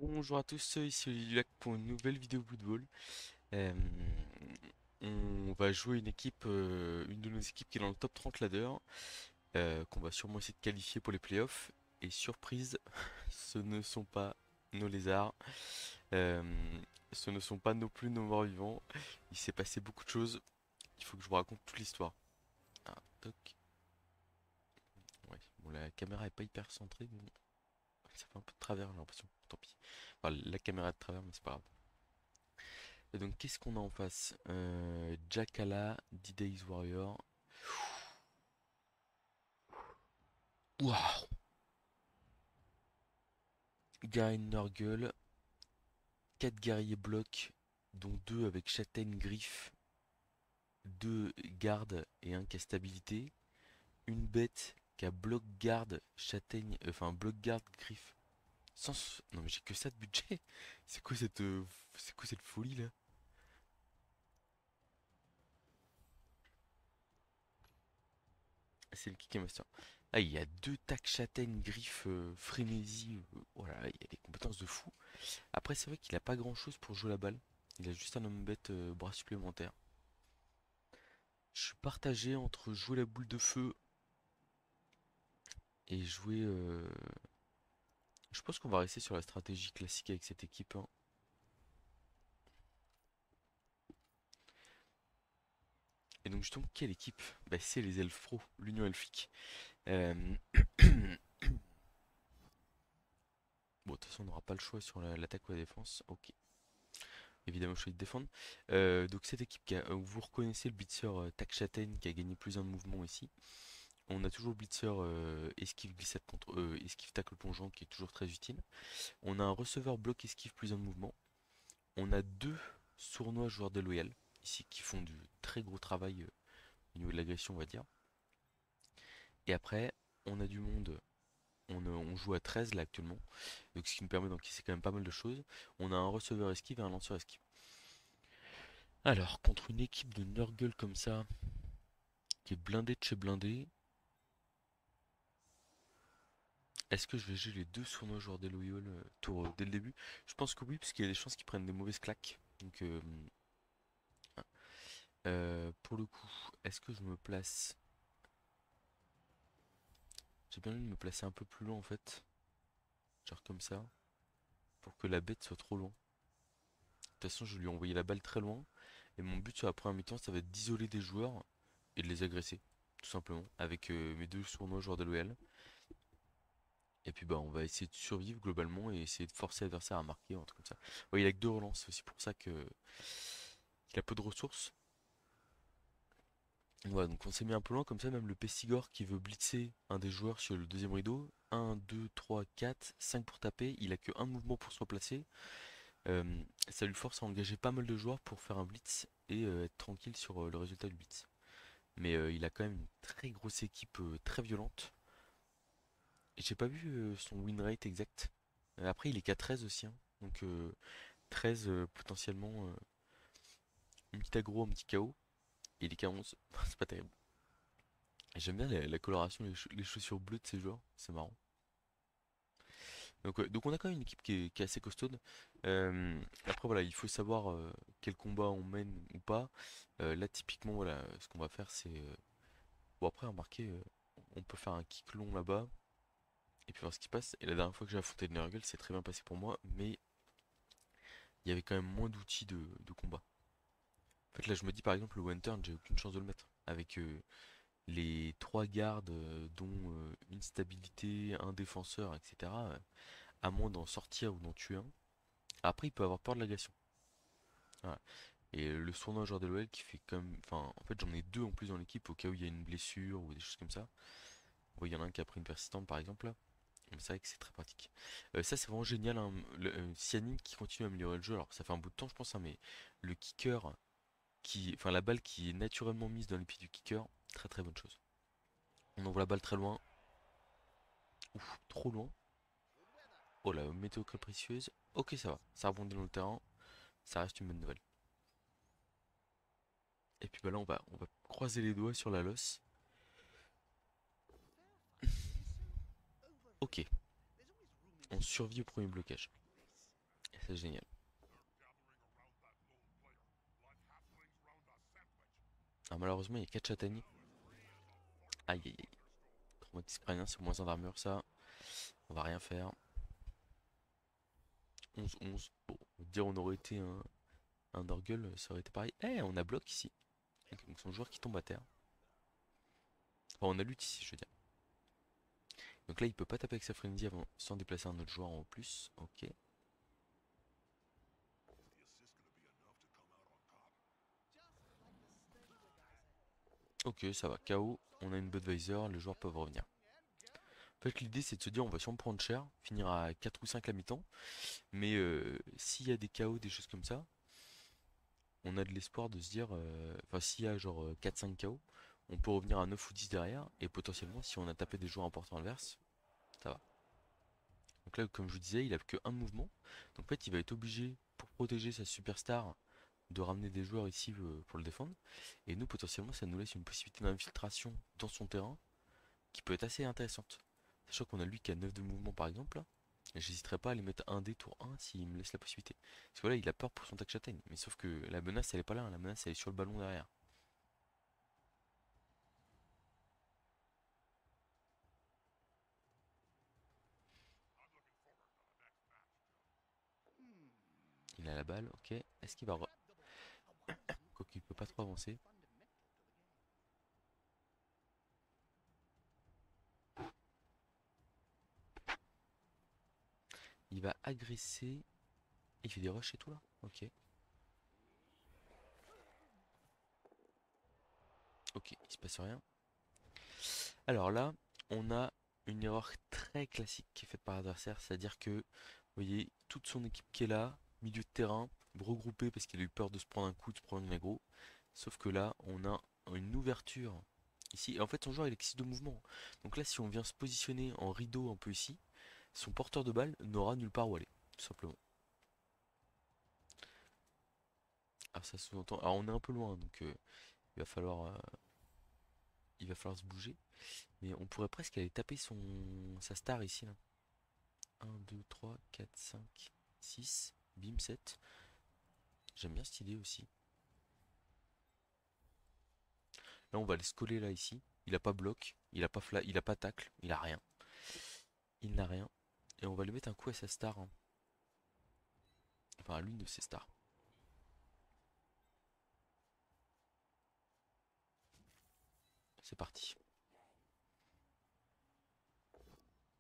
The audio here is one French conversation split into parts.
Bonjour à tous, ici Lilac pour une nouvelle vidéo football. Euh, on va jouer une de nos équipes qui est dans le top 30 ladder, qu'on va sûrement essayer de qualifier pour les playoffs. Et surprise, ce ne sont pas nos lézards, euh, ce ne sont pas non plus nos morts vivants. Il s'est passé beaucoup de choses, il faut que je vous raconte toute l'histoire. Ah, toc. Ouais, bon, la caméra est pas hyper centrée, mais bon, ça fait un peu de travers, j'ai l'impression. Tant pis. Enfin, la caméra est de travers, mais c'est pas grave. Et donc, qu'est-ce qu'on a en face? Jackala, D-Days Warrior. Waouh! Garen Nurgle, 4 guerriers blocs, dont 2 avec châtaigne griffe, 2 gardes et un qui a stabilité. Une bête qui a bloc garde, châtaigne, enfin bloc garde, griffe. Non mais j'ai que ça de budget. C'est quoi cette folie là? C'est le kick master. Ah, il y a 2 tacs châtaigne griffe frénésie. Oh là là, il y a des compétences de fou. Après, c'est vrai qu'il a pas grand chose pour jouer la balle. Il a juste un homme bête bras supplémentaire. Je suis partagé entre jouer la boule de feu et jouer. Je pense qu'on va rester sur la stratégie classique avec cette équipe, hein. Et donc, justement, quelle équipe? Bah, c'est les Elfes Pro, l'Union Elfique. Euh, Bon, de toute façon, on n'aura pas le choix sur l'attaque ou la défense. Ok, évidemment, je vais de défendre. Donc, cette équipe, vous reconnaissez le blitzer Tac Châtaigne qui a gagné plus un mouvement ici. On a toujours le blitzer esquive glissade contre esquive tacle plongeant qui est toujours très utile. On a un receveur bloc esquive plus un mouvement. On a deux sournois joueurs déloyaux ici qui font du très gros travail au niveau de l'agression, on va dire. Et après, on a du monde. On joue à 13 là actuellement, donc ce qui nous permet d'encaisser quand même pas mal de choses. On a un receveur esquive et un lanceur esquive. Alors, contre une équipe de Nurgle comme ça, qui est blindée de chez blindée, est-ce que je vais jouer les deux sournois joueurs déloyaux dès le début? Je pense que oui, parce qu'il y a des chances qu'ils prennent des mauvaises claques. Donc, pour le coup, est-ce que je me place? J'ai bien envie de me placer un peu plus loin en fait, genre comme ça, pour que la bête soit trop loin. De toute façon, je lui ai envoyé la balle très loin, et mon but sur la première mi-temps, ça va être d'isoler des joueurs et de les agresser, tout simplement, avec mes deux sournois joueurs de l'OL. Et puis bah on va essayer de survivre globalement et essayer de forcer l'adversaire à marquer, un truc comme ça. Ouais, il a que deux relances, c'est aussi pour ça que il a peu de ressources. Voilà, donc on s'est mis un peu loin, comme ça même le Pestigore qui veut blitzer un des joueurs sur le deuxième rideau, un 2 3 4 5 pour taper, il a que un mouvement pour se replacer. Euh, Ça lui force à engager pas mal de joueurs pour faire un blitz et être tranquille sur le résultat du blitz. Mais il a quand même une très grosse équipe très violente. Et j'ai pas vu son win rate exact. Après, il est qu'à 13 aussi, hein. Donc 13 potentiellement une petite aggro, un petit KO. Et il est qu'à 11. C'est pas terrible. Et j'aime bien la coloration, les chaussures bleues de ces joueurs. C'est marrant. Donc on a quand même une équipe qui est assez costaude. Après voilà, il faut savoir quel combat on mène ou pas. Là typiquement voilà, ce qu'on va faire c'est bon après remarquez, on peut faire un kick long là-bas et puis voir ce qui se passe. Et la dernière fois que j'ai affronté Nurgle, c'est très bien passé pour moi, mais il y avait quand même moins d'outils de combat. En fait là je me dis par exemple le one turn, j'ai aucune chance de le mettre avec les trois gardes dont une stabilité, un défenseur, etc. À moins d'en sortir ou d'en tuer un. Après il peut avoir peur de l'agression. Voilà. Et le sournois joueur de l'OL qui fait comme. Enfin, en fait, j'en ai deux en plus dans l'équipe au cas où il y a une blessure ou des choses comme ça. Bon, il y en a un qui a pris une persistante par exemple là. Mais c'est vrai que c'est très pratique. Ça, c'est vraiment génial, hein. Cyanide qui continue à améliorer le jeu. Alors, ça fait un bout de temps, je pense, hein, mais le kicker, enfin, la balle qui est naturellement mise dans les pieds du kicker, très très bonne chose. On envoie la balle très loin. Ouf, trop loin. Oh la météo capricieuse. Ok, ça va. Ça rebondit dans le terrain. Ça reste une bonne nouvelle. Et puis bah là, on va croiser les doigts sur la losse. Ok, on survit au premier blocage. c'est génial. Alors malheureusement il y a 4 châtaignes. Aïe aïe aïe. Traumatisme crânien, c'est moins 1 d'armure ça. On va rien faire. 11-11. Bon, on va dire on aurait été un Nurgle, ça aurait été pareil. Eh, on a bloc ici. Donc son joueur qui tombe à terre. Enfin, on a lutte ici, je veux dire. Donc là, il peut pas taper avec sa frenzy avant, sans déplacer un autre joueur en plus. Ok. Ok, ça va. KO. On a une Budweiser, les joueurs peuvent revenir. En fait, l'idée c'est de se dire on va sûrement prendre cher, finir à 4 ou 5 la mi-temps. Mais s'il y a des KO, des choses comme ça, on a de l'espoir de se dire. Enfin, s'il y a genre 4-5 KO, on peut revenir à 9 ou 10 derrière. Et potentiellement, si on a tapé des joueurs importants adverses, ça va. Donc là, comme je vous disais, il a que un mouvement. Donc en fait, il va être obligé, pour protéger sa superstar, de ramener des joueurs ici pour le défendre. Et nous, potentiellement, ça nous laisse une possibilité d'infiltration dans son terrain qui peut être assez intéressante. Sachant qu'on a lui qui a 9 de mouvement par exemple. J'hésiterai pas à les mettre un dé tour 1 s'il me laisse la possibilité. Parce que voilà, il a peur pour son tac châtaigne. Mais sauf que la menace, elle est pas là, hein. La menace, elle est sur le ballon derrière. Il a la balle, ok. Est-ce qu'il va... Quoique il peut pas trop avancer. Il va agresser. Il fait des rushs et tout là. Ok. Ok, il se passe rien. Alors là, on a une erreur très classique qui est faite par l'adversaire. C'est-à-dire que, vous voyez, toute son équipe qui est là, milieu de terrain, regroupée parce qu'il a eu peur de se prendre un coup, de se prendre une aggro. Sauf que là, on a une ouverture ici. Et en fait, son joueur, il a 6 de mouvement. Donc là, si on vient se positionner en rideau un peu ici, son porteur de balle n'aura nulle part où aller, tout simplement. Alors ça sous-entend... Alors on est un peu loin, donc il va falloir, euh, il va falloir se bouger. Mais on pourrait presque aller taper sa star ici, là. 1, 2, 3, 4, 5, 6, bim 7. J'aime bien cette idée aussi. Là, on va aller se coller là, ici. Il a pas bloc, il a pas tacle, il a rien. Il n'a rien. Et on va lui mettre un coup à sa star, hein. Enfin, à l'une de ses stars. C'est parti.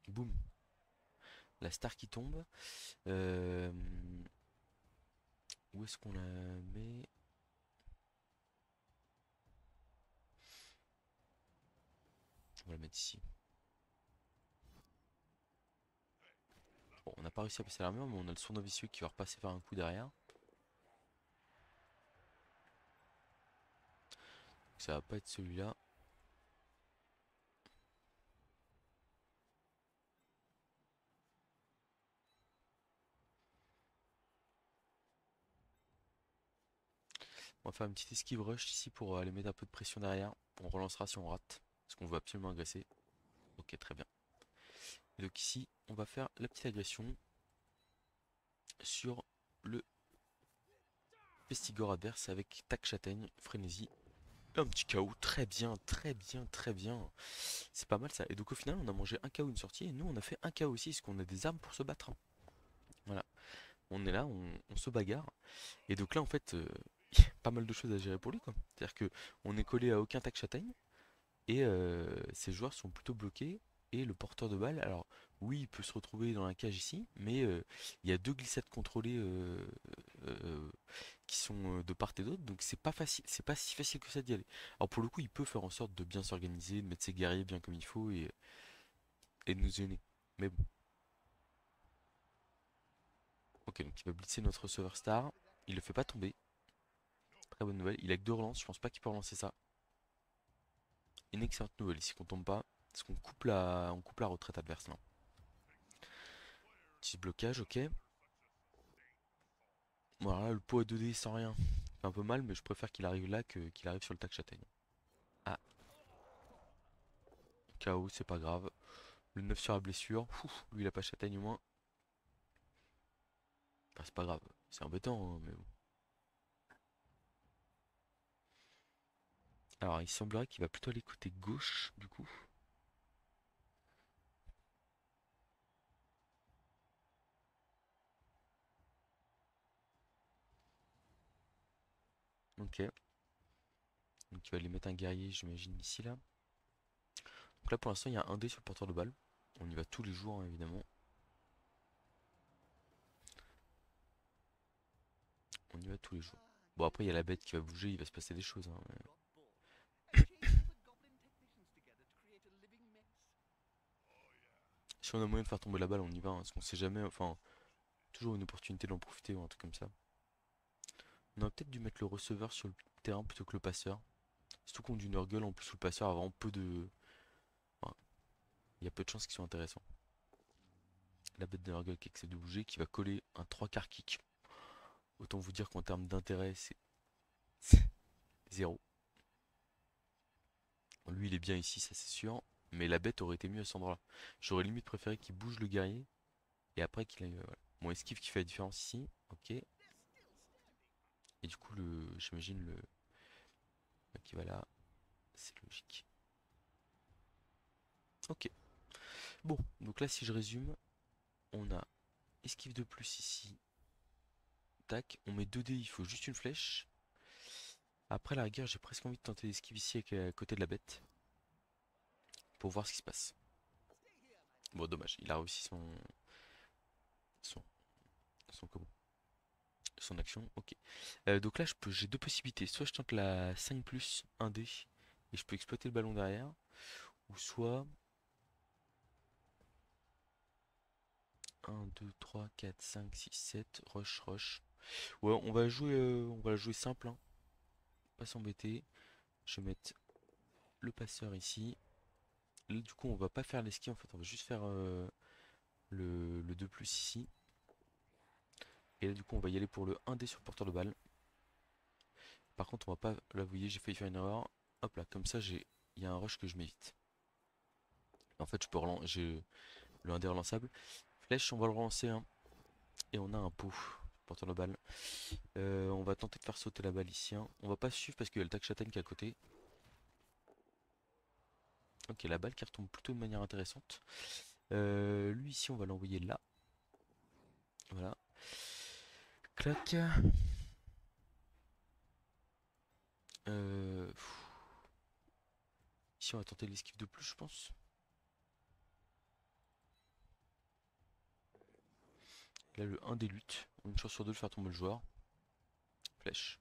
Boum. La star qui tombe. Euh, Où est-ce qu'on la met? On va la mettre ici. Bon, on n'a pas réussi à passer l'armure, mais on a le sournois vicieux qui va repasser faire un coup derrière. Ça va pas être celui-là. On va faire une petite esquive rush ici pour aller mettre un peu de pression derrière. On relancera si on rate. Parce qu'on veut absolument agresser. Ok, très bien. Et donc ici, on va faire la petite agression sur le Pestigore adverse avec tac châtaigne, frénésie. Un petit KO, très bien, très bien, très bien. C'est pas mal ça. Et donc au final, on a mangé un KO, une sortie. Et nous, on a fait un KO aussi, parce qu'on a des armes pour se battre, hein. Voilà. On est là, on se bagarre. Et donc là, en fait, il y a pas mal de choses à gérer pour lui, quoi. C'est-à-dire que on est collé à aucun tac châtaigne. Et ces joueurs sont plutôt bloqués. Et le porteur de balle, alors oui, il peut se retrouver dans la cage ici, mais il y a deux glissades contrôlées euh, qui sont de part et d'autre, donc c'est pas facile, c'est pas si facile que ça d'y aller. Alors pour le coup, il peut faire en sorte de bien s'organiser, de mettre ses guerriers bien comme il faut et de nous gêner. Mais bon, ok, donc il va blitzer notre receveur star, il le fait pas tomber. Très bonne nouvelle, il a que deux relances, je pense pas qu'il peut relancer ça. Une excellente nouvelle ici qu'on tombe pas, parce qu'on coupe la retraite adverse là. Petit blocage, ok. Voilà, le pot à 2D sans rien. C'est un peu mal, mais je préfère qu'il arrive là que qu'il arrive sur le tac châtaigne. Ah, KO, c'est pas grave. Le 9 sur la blessure. Ouf, lui, il a pas châtaigne au moins. Enfin, c'est pas grave. C'est embêtant, hein, mais bon. Alors, il semblerait qu'il va plutôt aller côté gauche, du coup. Ok. Donc, il va aller mettre un guerrier, j'imagine, ici, là. Donc là, pour l'instant, il y a un dé sur le porteur de balle. On y va tous les jours, hein, évidemment. On y va tous les jours. Bon, après, il y a la bête qui va bouger, il va se passer des choses, hein, Si on a moyen de faire tomber la balle, on y va, hein, parce qu'on sait jamais, enfin, toujours une opportunité d'en profiter ou un truc comme ça. On aurait peut-être dû mettre le receveur sur le terrain plutôt que le passeur. Surtout contre du Nurgle, en plus, le passeur a vraiment peu de. Enfin, il y a peu de chances qu'ils soient intéressants. La bête de Nurgle qui accepte de bouger, qui va coller un 3 quarts kick. Autant vous dire qu'en termes d'intérêt, c'est zéro. Lui, il est bien ici, ça c'est sûr. Mais la bête aurait été mieux à cet endroit-là. J'aurais limite préféré qu'il bouge le guerrier. Et après qu'il aille. Voilà. Bon, esquive qui fait la différence ici. Ok. Et du coup, j'imagine le. Qui va là. C'est logique. Ok. Bon, donc là, si je résume, on a esquive de plus ici. Tac. On met 2 dés, il faut juste une flèche. Après la rigueur, j'ai presque envie de tenter l'esquive ici à côté de la bête. Pour voir ce qui se passe. Bon, dommage. Il a réussi son, son comment? Son action. Ok. Donc là, j'ai deux possibilités. Soit je tente la 5 plus 1 dé et je peux exploiter le ballon derrière. Ou soit 1, 2, 3, 4, 5, 6, 7. Rush, rush. Ouais, on va la jouer simple, hein. Pas s'embêter. Je vais mettre le passeur ici. Là, du coup, on va pas faire l'esquive en fait. On va juste faire le 2 plus ici. Et là, du coup, on va y aller pour le 1 dé sur le porteur de balle. Par contre, on va pas. Là, vous voyez, j'ai failli faire une erreur. Hop là, comme ça, il y a un rush que je m'évite. En fait, je peux relancer. J'ai le 1 dé relançable. Flèche, on va le relancer, hein. Et on a un pot. Porteur de balle. On va tenter de faire sauter la balle ici, hein. On va pas suivre parce qu'il y a le tac châtaigne qui est à côté. Ok, la balle qui retombe plutôt de manière intéressante. Lui ici, on va l'envoyer là. Voilà. Clac. Euh, Ici, on va tenter l'esquive de plus, je pense. Là, le 1 des luttes. Une chance sur deux de faire tomber le joueur. Flèche.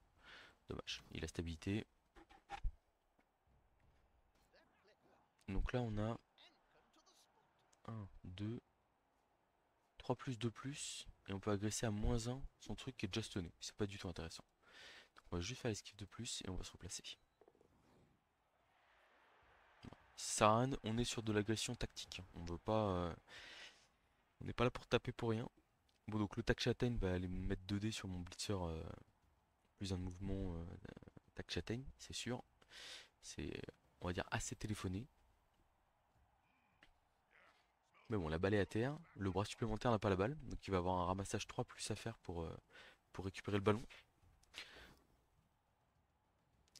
Dommage. Il a stabilité. Donc là, on a 1, 2, 3 plus, 2 plus. Et on peut agresser à -1 son truc qui est déjà stunné. C'est pas du tout intéressant. Donc on va juste faire l'esquive de plus et on va se replacer. Saran, on est sur de l'agression tactique. On veut pas. On n'est pas là pour taper pour rien. Bon, donc le tac châtaigne va aller me mettre 2 dés sur mon blitzer. Plus un mouvement tac châtaigne, c'est sûr. C'est, on va dire, assez téléphoné. Mais bon, la balle est à terre. Le bras supplémentaire n'a pas la balle. Donc il va avoir un ramassage 3 plus à faire pour récupérer le ballon.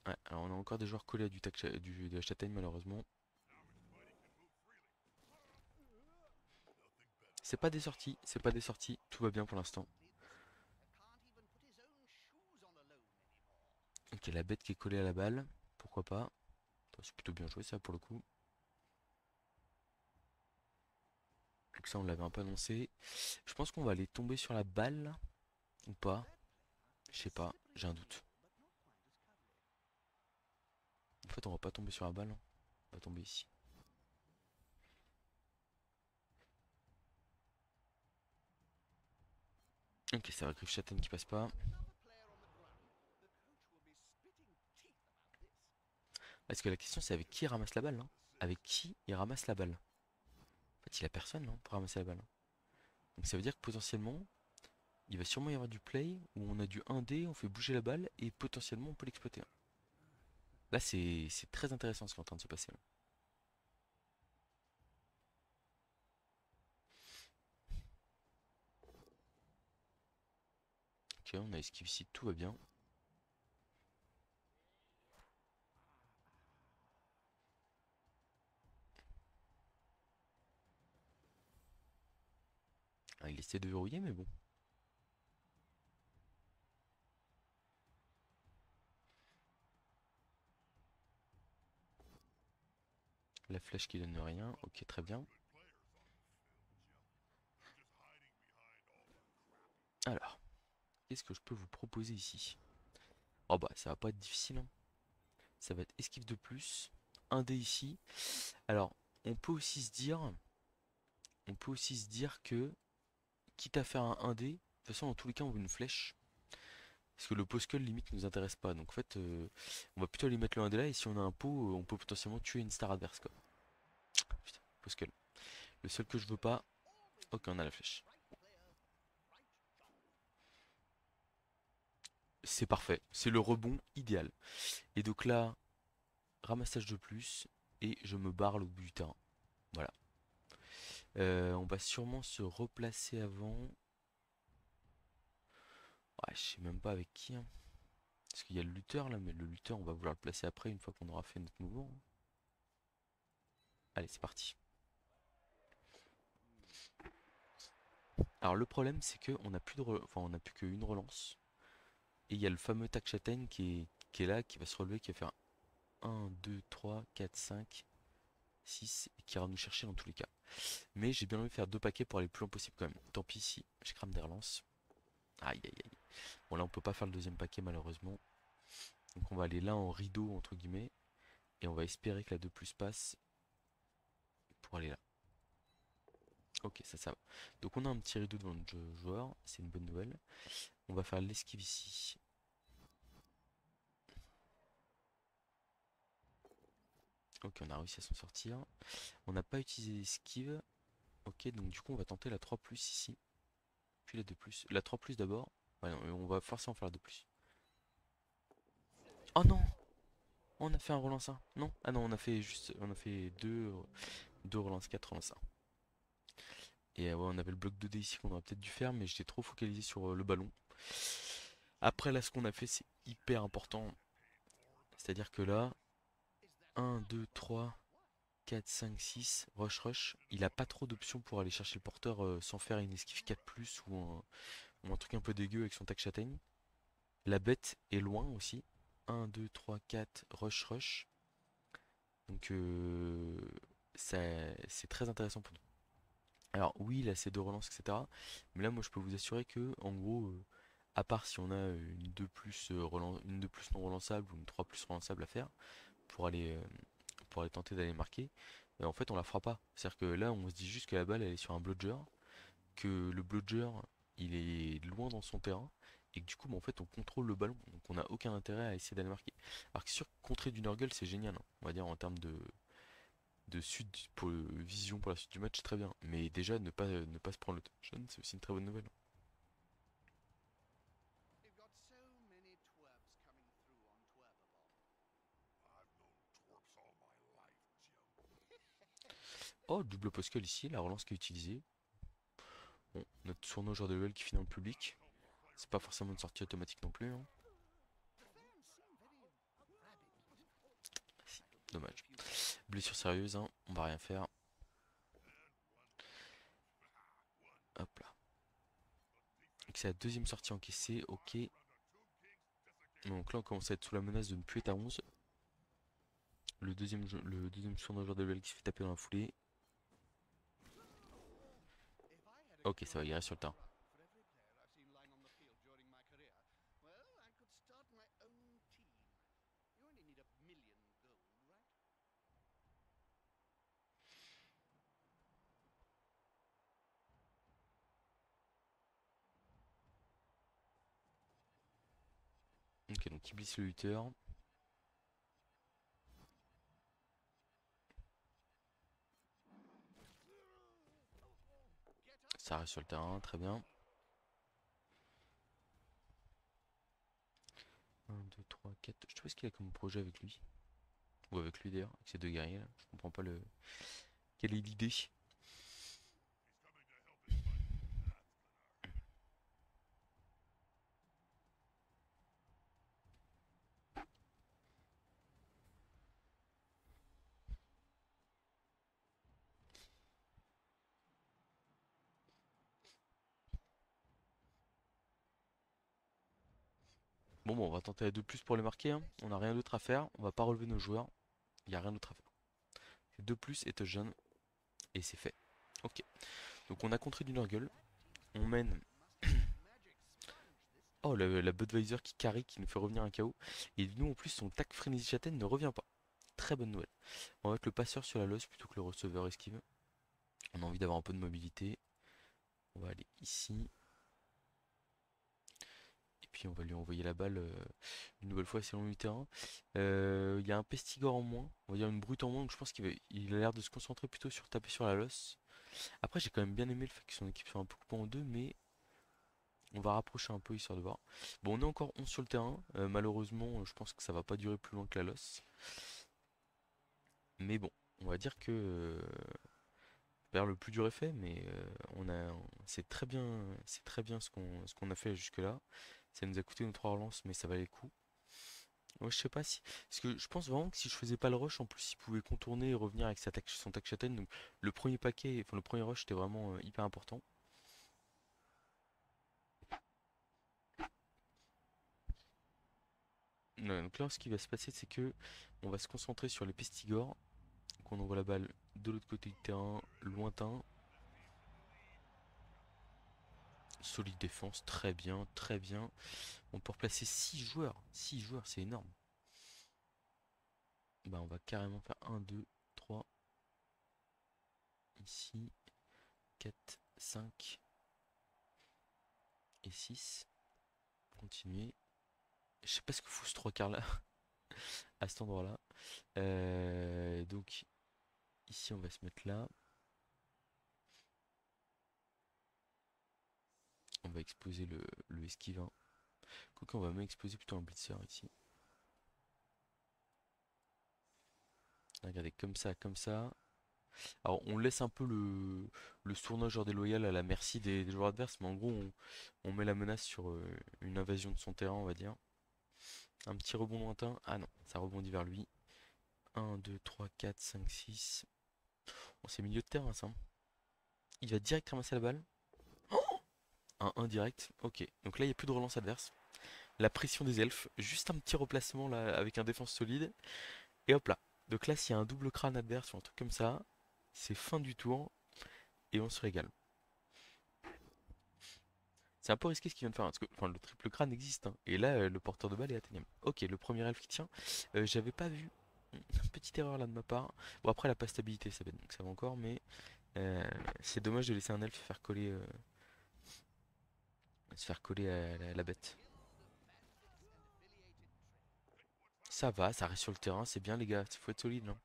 Ouais, alors on a encore des joueurs collés à de la châtaigne malheureusement. C'est pas des sorties, tout va bien pour l'instant. Ok, la bête qui est collée à la balle, pourquoi pas. C'est plutôt bien joué ça pour le coup. Donc ça on l'avait un peu annoncé. Je pense qu'on va aller tomber sur la balle ou pas. Je sais pas, j'ai un doute. En fait on va pas tomber sur la balle, hein. On va tomber ici. Ok, ça va, Griffe Châtaigne qui passe pas. Parce que la question c'est avec qui il ramasse la balle, hein. Avec qui il ramasse la balle? En fait il a personne non, pour ramasser la balle, hein. Donc ça veut dire que potentiellement il va sûrement y avoir du play où on a du 1D, on fait bouger la balle et potentiellement on peut l'exploiter, hein. Là c'est très intéressant ce qui est en train de se passer là. Ok, on a esquive ici, tout va bien. Ah, il essaie de verrouiller, mais bon. La flèche qui donne rien, ok, très bien. Alors, qu'est-ce que je peux vous proposer ici? Oh bah, ça va pas être difficile, hein. Ça va être esquive de plus. Un dé ici. Alors, on peut aussi se dire, on peut aussi se dire que, quitte à faire un 1 dé, de toute façon, dans tous les cas, on veut une flèche. Parce que le poscull limite nous intéresse pas. Donc en fait, on va plutôt aller mettre le 1 dé là. Et si on a un pot, on peut potentiellement tuer une star adverse quoi. Putain, poscull. Le seul que je veux pas. Ok, on a la flèche. C'est parfait. C'est le rebond idéal. Et donc là, ramassage de plus. Et je me barre le bout du terrain. Voilà. On va sûrement se replacer avant. Ouais, je sais même pas avec qui, hein. Parce qu'il y a le lutteur là, mais le lutteur, on va vouloir le placer après, une fois qu'on aura fait notre mouvement, hein. Allez, c'est parti. Alors le problème, c'est que on n'a plus de, enfin, on n'a plus qu'une relance. Et il y a le fameux tac châtaigne qui est là, qui va se relever, qui va faire 1, 2, 3, 4, 5, 6, et qui ira nous chercher dans tous les cas. Mais j'ai bien envie de faire deux paquets pour aller le plus loin possible quand même. Tant pis si je crame des relances. Aïe aïe aïe. Bon là on peut pas faire le deuxième paquet malheureusement. Donc on va aller là en rideau entre guillemets. Et on va espérer que la 2 plus passe pour aller là. Ok, ça va. Donc on a un petit rideau devant notre joueur, c'est une bonne nouvelle. On va faire l'esquive ici. Ok, on a réussi à s'en sortir. On n'a pas utilisé l'esquive. Ok, donc du coup on va tenter la 3 plus ici. Puis la 2 plus. La 3 plus d'abord. Ouais, non, on va forcément faire la 2 plus. Oh non! On a fait un relance 1. Non? Ah non, on a fait juste. On a fait deux relance 4 relance 1. Et ouais, on avait le bloc 2D ici qu'on aurait peut-être dû faire, mais j'étais trop focalisé sur le ballon. Après là, ce qu'on a fait, c'est hyper important. C'est-à-dire que là, 1, 2, 3, 4, 5, 6, rush rush. Il a pas trop d'options pour aller chercher le porteur sans faire une esquive 4 plus ou un truc un peu dégueu avec son tac châtaigne. La bête est loin aussi. 1, 2, 3, 4, rush rush. Donc c'est très intéressant pour nous. Alors oui, là c'est deux relances, etc. Mais là moi je peux vous assurer que en gros, à part si on a une 2 plus, une 2 plus non relançable ou une 3 plus relançable à faire pour aller, euh, pour aller tenter d'aller marquer, en fait on la fera pas. C'est-à-dire que là on se dit juste que la balle elle est sur un blodger, que le blodger il est loin dans son terrain et que du coup en fait on contrôle le ballon donc on n'a aucun intérêt à essayer d'aller marquer. Alors que sur contrer du Nurgle c'est génial, hein. On va dire en termes de suite pour vision pour la suite du match, c'est très bien. Mais déjà ne pas se prendre le touchdown, c'est aussi une très bonne nouvelle. Oh, double poscal ici, la relance qui est utilisée. Bon, notre surnom joueur de level qui finit dans le public. C'est pas forcément une sortie automatique non plus, hein. Si, dommage. Blessure sérieuse, hein, on va rien faire. Hop là. Donc c'est la deuxième sortie encaissée, ok. Donc là on commence à être sous la menace de ne plus être à 11. Le deuxième surnom joueur de level qui se fait taper dans la foulée. Ok, ça va, il reste sur le terrain. Ok, donc il blisse le lutteur. Ça reste sur le terrain, très bien. 1, 2, 3, 4. Je sais pas ce qu'il a comme projet avec lui. Ou avec lui d'ailleurs, avec ces deux guerriers là. Je comprends pas le. Quelle est l'idée? Bon, on va tenter à 2 plus pour les marquer, hein. On n'a rien d'autre à faire. On va pas relever nos joueurs. Il n'y a rien d'autre à faire. 2 plus et touchdown. Et c'est fait. Ok. Donc on a contré du Nurgle. On mène. Oh, la Budweiser qui carry, qui nous fait revenir un KO. Et nous, en plus, son tac frénésie châtaigne ne revient pas. Très bonne nouvelle. On va mettre le passeur sur la losse plutôt que le receveur esquive. On a envie d'avoir un peu de mobilité. On va aller ici. Et puis on va lui envoyer la balle une nouvelle fois assez loin du terrain. Il y a un pestigore en moins. On va dire une brute en moins. Donc je pense il a l'air de se concentrer plutôt sur taper sur la losse. Après, j'ai quand même bien aimé le fait que son équipe soit un peu coupée en deux. Mais on va rapprocher un peu histoire de voir. Bon, on est encore 11 sur le terrain. Malheureusement, je pense que ça va pas durer plus loin que la losse. Mais bon, on va dire que vers le plus dur est fait, mais c'est très bien ce qu'on a fait jusque-là. Ça nous a coûté nos 3 relances, mais ça valait le coup. Ouais, je sais pas si, parce que je pense vraiment que si je faisais pas le rush, en plus, il pouvait contourner et revenir avec son tac châtaigne. Donc le premier paquet, enfin le premier rush, était vraiment hyper important. Ouais, donc là, ce qui va se passer, c'est que on va se concentrer sur les pestigores. Donc on envoie la balle de l'autre côté du terrain, lointain. Solide défense, très bien, très bien. On peut replacer 6 joueurs. 6 joueurs, c'est énorme. Bah, on va carrément faire un 2 3 ici, 4 5 et 6. Continuer. Je sais pas ce que fout ce 3 quarts là, à cet endroit là. Donc, ici, on va se mettre là. On va exposer le esquivin. Quoique, on va même exposer plutôt un blitzer ici. Regardez, comme ça, comme ça. Alors, on laisse un peu le sournageur déloyal à la merci des joueurs adverses, mais en gros, on met la menace sur une invasion de son terrain, on va dire. Un petit rebond lointain. Ah non, ça rebondit vers lui. 1, 2, 3, 4, 5, 6. Bon, c'est milieu de terrain ça, hein. Il va direct ramasser la balle. Un 1 direct. Ok. Donc là, il n'y a plus de relance adverse. La pression des elfes. Juste un petit replacement là avec un défense solide. Et hop là. Donc là, s'il y a un double crâne adverse ou un truc comme ça, c'est fin du tour. Et on se régale. C'est un peu risqué ce qu'il vient de faire, hein, parce que enfin, le triple crâne existe, hein. Et là, le porteur de balle est atteignable. Ok, le premier elfe qui tient. J'avais pas vu. Petite erreur là de ma part. Bon, après, elle a pas stabilité, donc ça va encore, mais c'est dommage de laisser un elfe se faire coller à la bête. Ça va, ça reste sur le terrain, c'est bien les gars, il faut être solide, hein.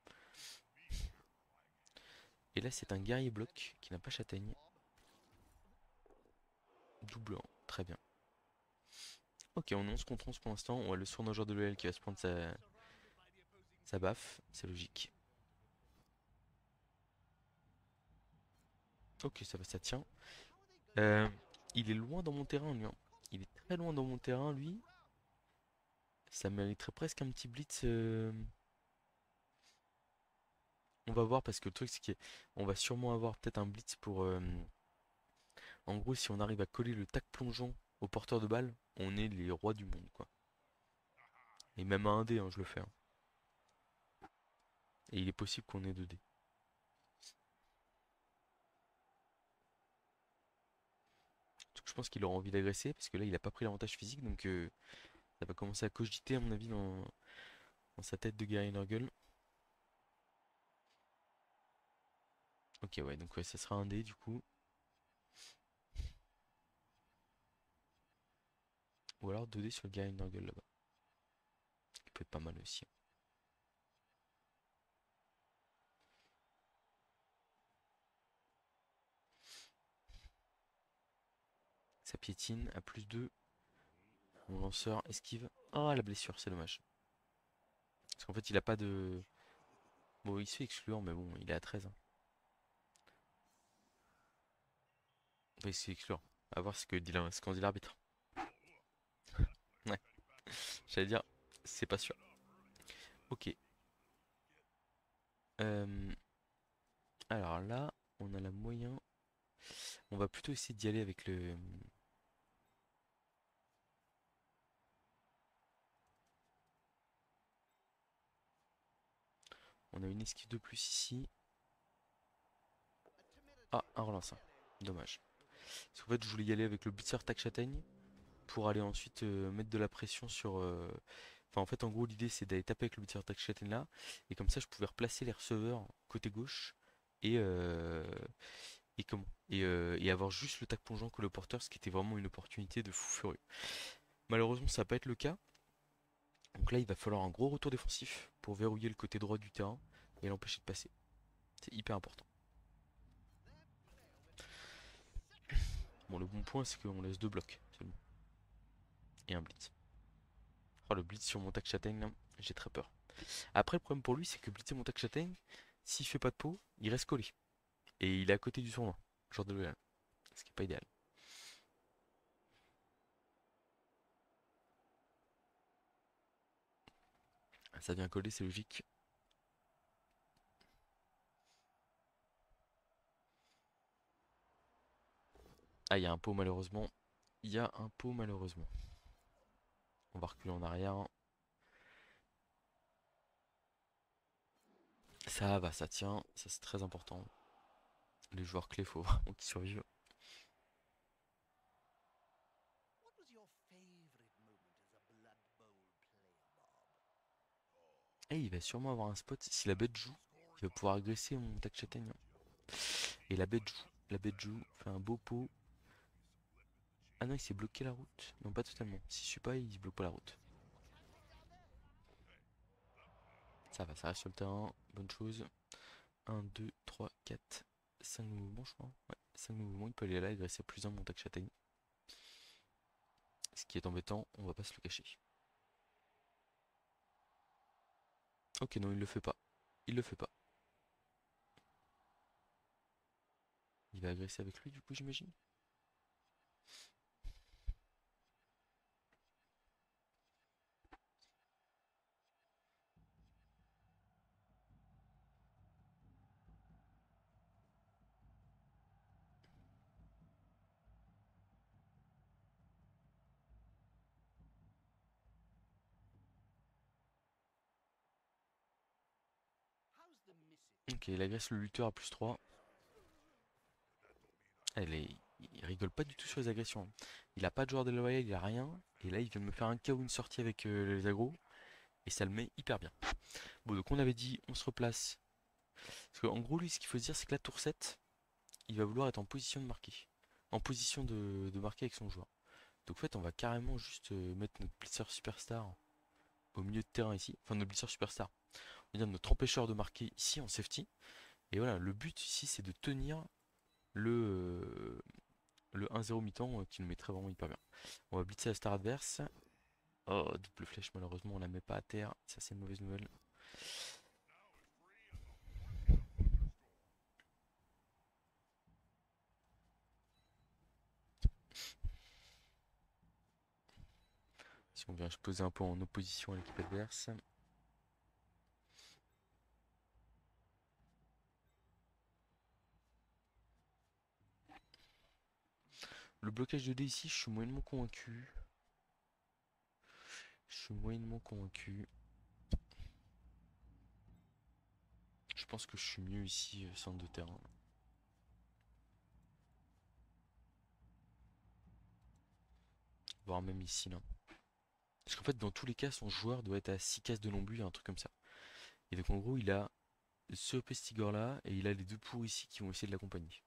Et là, c'est un guerrier bloc qui n'a pas châtaigne. Double 1, très bien. Ok, on est 11 contre 11 pour l'instant. On a le sournageur de l'OL qui va se prendre sa baffe, c'est logique. Ok, ça va, ça tient. Euh, il est loin dans mon terrain, lui, hein. Il est très loin dans mon terrain, lui. Ça mériterait presque un petit blitz. On va voir parce que le truc c'est qu'on va sûrement avoir peut-être un blitz pour. En gros, si on arrive à coller le tac plongeon au porteur de balle, on est les rois du monde, quoi. Et même à 1 dé, hein, je le fais, hein. Et il est possible qu'on ait 2 dés. Donc, je pense qu'il aura envie d'agresser parce que là, il a pas pris l'avantage physique, donc ça va commencer à cogiter à mon avis dans sa tête de guerrier Nurgle. Ok, ouais, donc ouais, ça sera 1 dé du coup. Ou alors 2 dés sur le guerrier Nurgle là-bas. Qui peut être pas mal aussi, hein. Ça piétine à +2. Mon lanceur esquive. Ah, la blessure, c'est dommage. Parce qu'en fait, il a pas de. Bon, il se fait exclure, mais bon, il est à 13, hein. Oui, il se fait exclure. À voir ce qu'en dit l'arbitre. Ouais, j'allais dire, c'est pas sûr. Ok. Euh, alors là, on a la moyen. On va plutôt essayer d'y aller avec le. On a une esquive de plus ici. Ah, un relance. Dommage. Parce qu'en fait, je voulais y aller avec le blitzer tac châtaigne pour aller ensuite mettre de la pression sur. Enfin, en fait, en gros, l'idée c'est d'aller taper avec le blitzer tac châtaigne là. Et comme ça, je pouvais replacer les receveurs côté gauche. Et, et comment? Et avoir juste le tac plongeant que le porteur, ce qui était vraiment une opportunité de fou furieux. Malheureusement, ça va pas être le cas. Donc là, il va falloir un gros retour défensif pour verrouiller le côté droit du terrain et l'empêcher de passer. C'est hyper important. Bon, le bon point, c'est qu'on laisse deux blocs seulement. Et un blitz. Oh, le blitz sur mon tac châtaigne, là, j'ai très peur. Après, le problème pour lui, c'est que blitzer mon tac châtaigne, s'il fait pas de pot, il reste collé. Et il est à côté du tournoi, genre de l'OL. Ce qui est pas idéal. Ça vient coller, c'est logique. Ah, il y a un pot malheureusement. Il y a un pot malheureusement. On va reculer en arrière. Ça va, ça tient. Ça, c'est très important. Les joueurs clés, faut vraiment qu'ils survivent. Et il va sûrement avoir un spot. Si la bête joue, il va pouvoir agresser mon tac châtaigne. Et la bête joue. La bête joue. Fait un beau pot. Ah non, il s'est bloqué la route. Non, pas totalement. Si je suis pas, il se bloque pas la route. Ça va, ça reste sur le terrain. Bonne chose. Un 2 3 4 5 mouvements, je crois. Ouais, 5 mouvements. Il peut aller là, agresser plus un mon tac châtaigne. Ce qui est embêtant, on va pas se le cacher. Ok, non, il le fait pas. Il le fait pas. Il va agresser avec lui, du coup, j'imagine. Ok, il agresse le lutteur à plus 3. Il rigole pas du tout sur les agressions. Il a pas de joueur déloyal, il a rien. Et là, il vient de me faire un KO une sortie avec les agros. Et ça le met hyper bien. Bon, donc on avait dit, on se replace. Parce qu'en gros, lui, ce qu'il faut se dire, c'est que la tour 7, il va vouloir être en position de marquer. En position de marquer avec son joueur. Donc en fait, on va carrément juste mettre notre blitzer superstar au milieu de terrain ici. Enfin, notre blitzer superstar. On va dire notre empêcheur de marquer ici en safety. Et voilà, le but ici, c'est de tenir le 1-0 mi-temps qui nous mettrait vraiment hyper bien. On va blitzer la star adverse. Oh, double flèche, malheureusement, on la met pas à terre. Ça, c'est une mauvaise nouvelle. Si on vient se poser un peu en opposition à l'équipe adverse. Le blocage de D ici, je suis moyennement convaincu. Je suis moyennement convaincu. Je pense que je suis mieux ici, centre de terrain. Voire même ici, là. Parce qu'en fait, dans tous les cas, son joueur doit être à 6 cases de non-but, un truc comme ça. Et donc, en gros, il a ce Pestigor là, et il a les deux poux ici qui vont essayer de l'accompagner.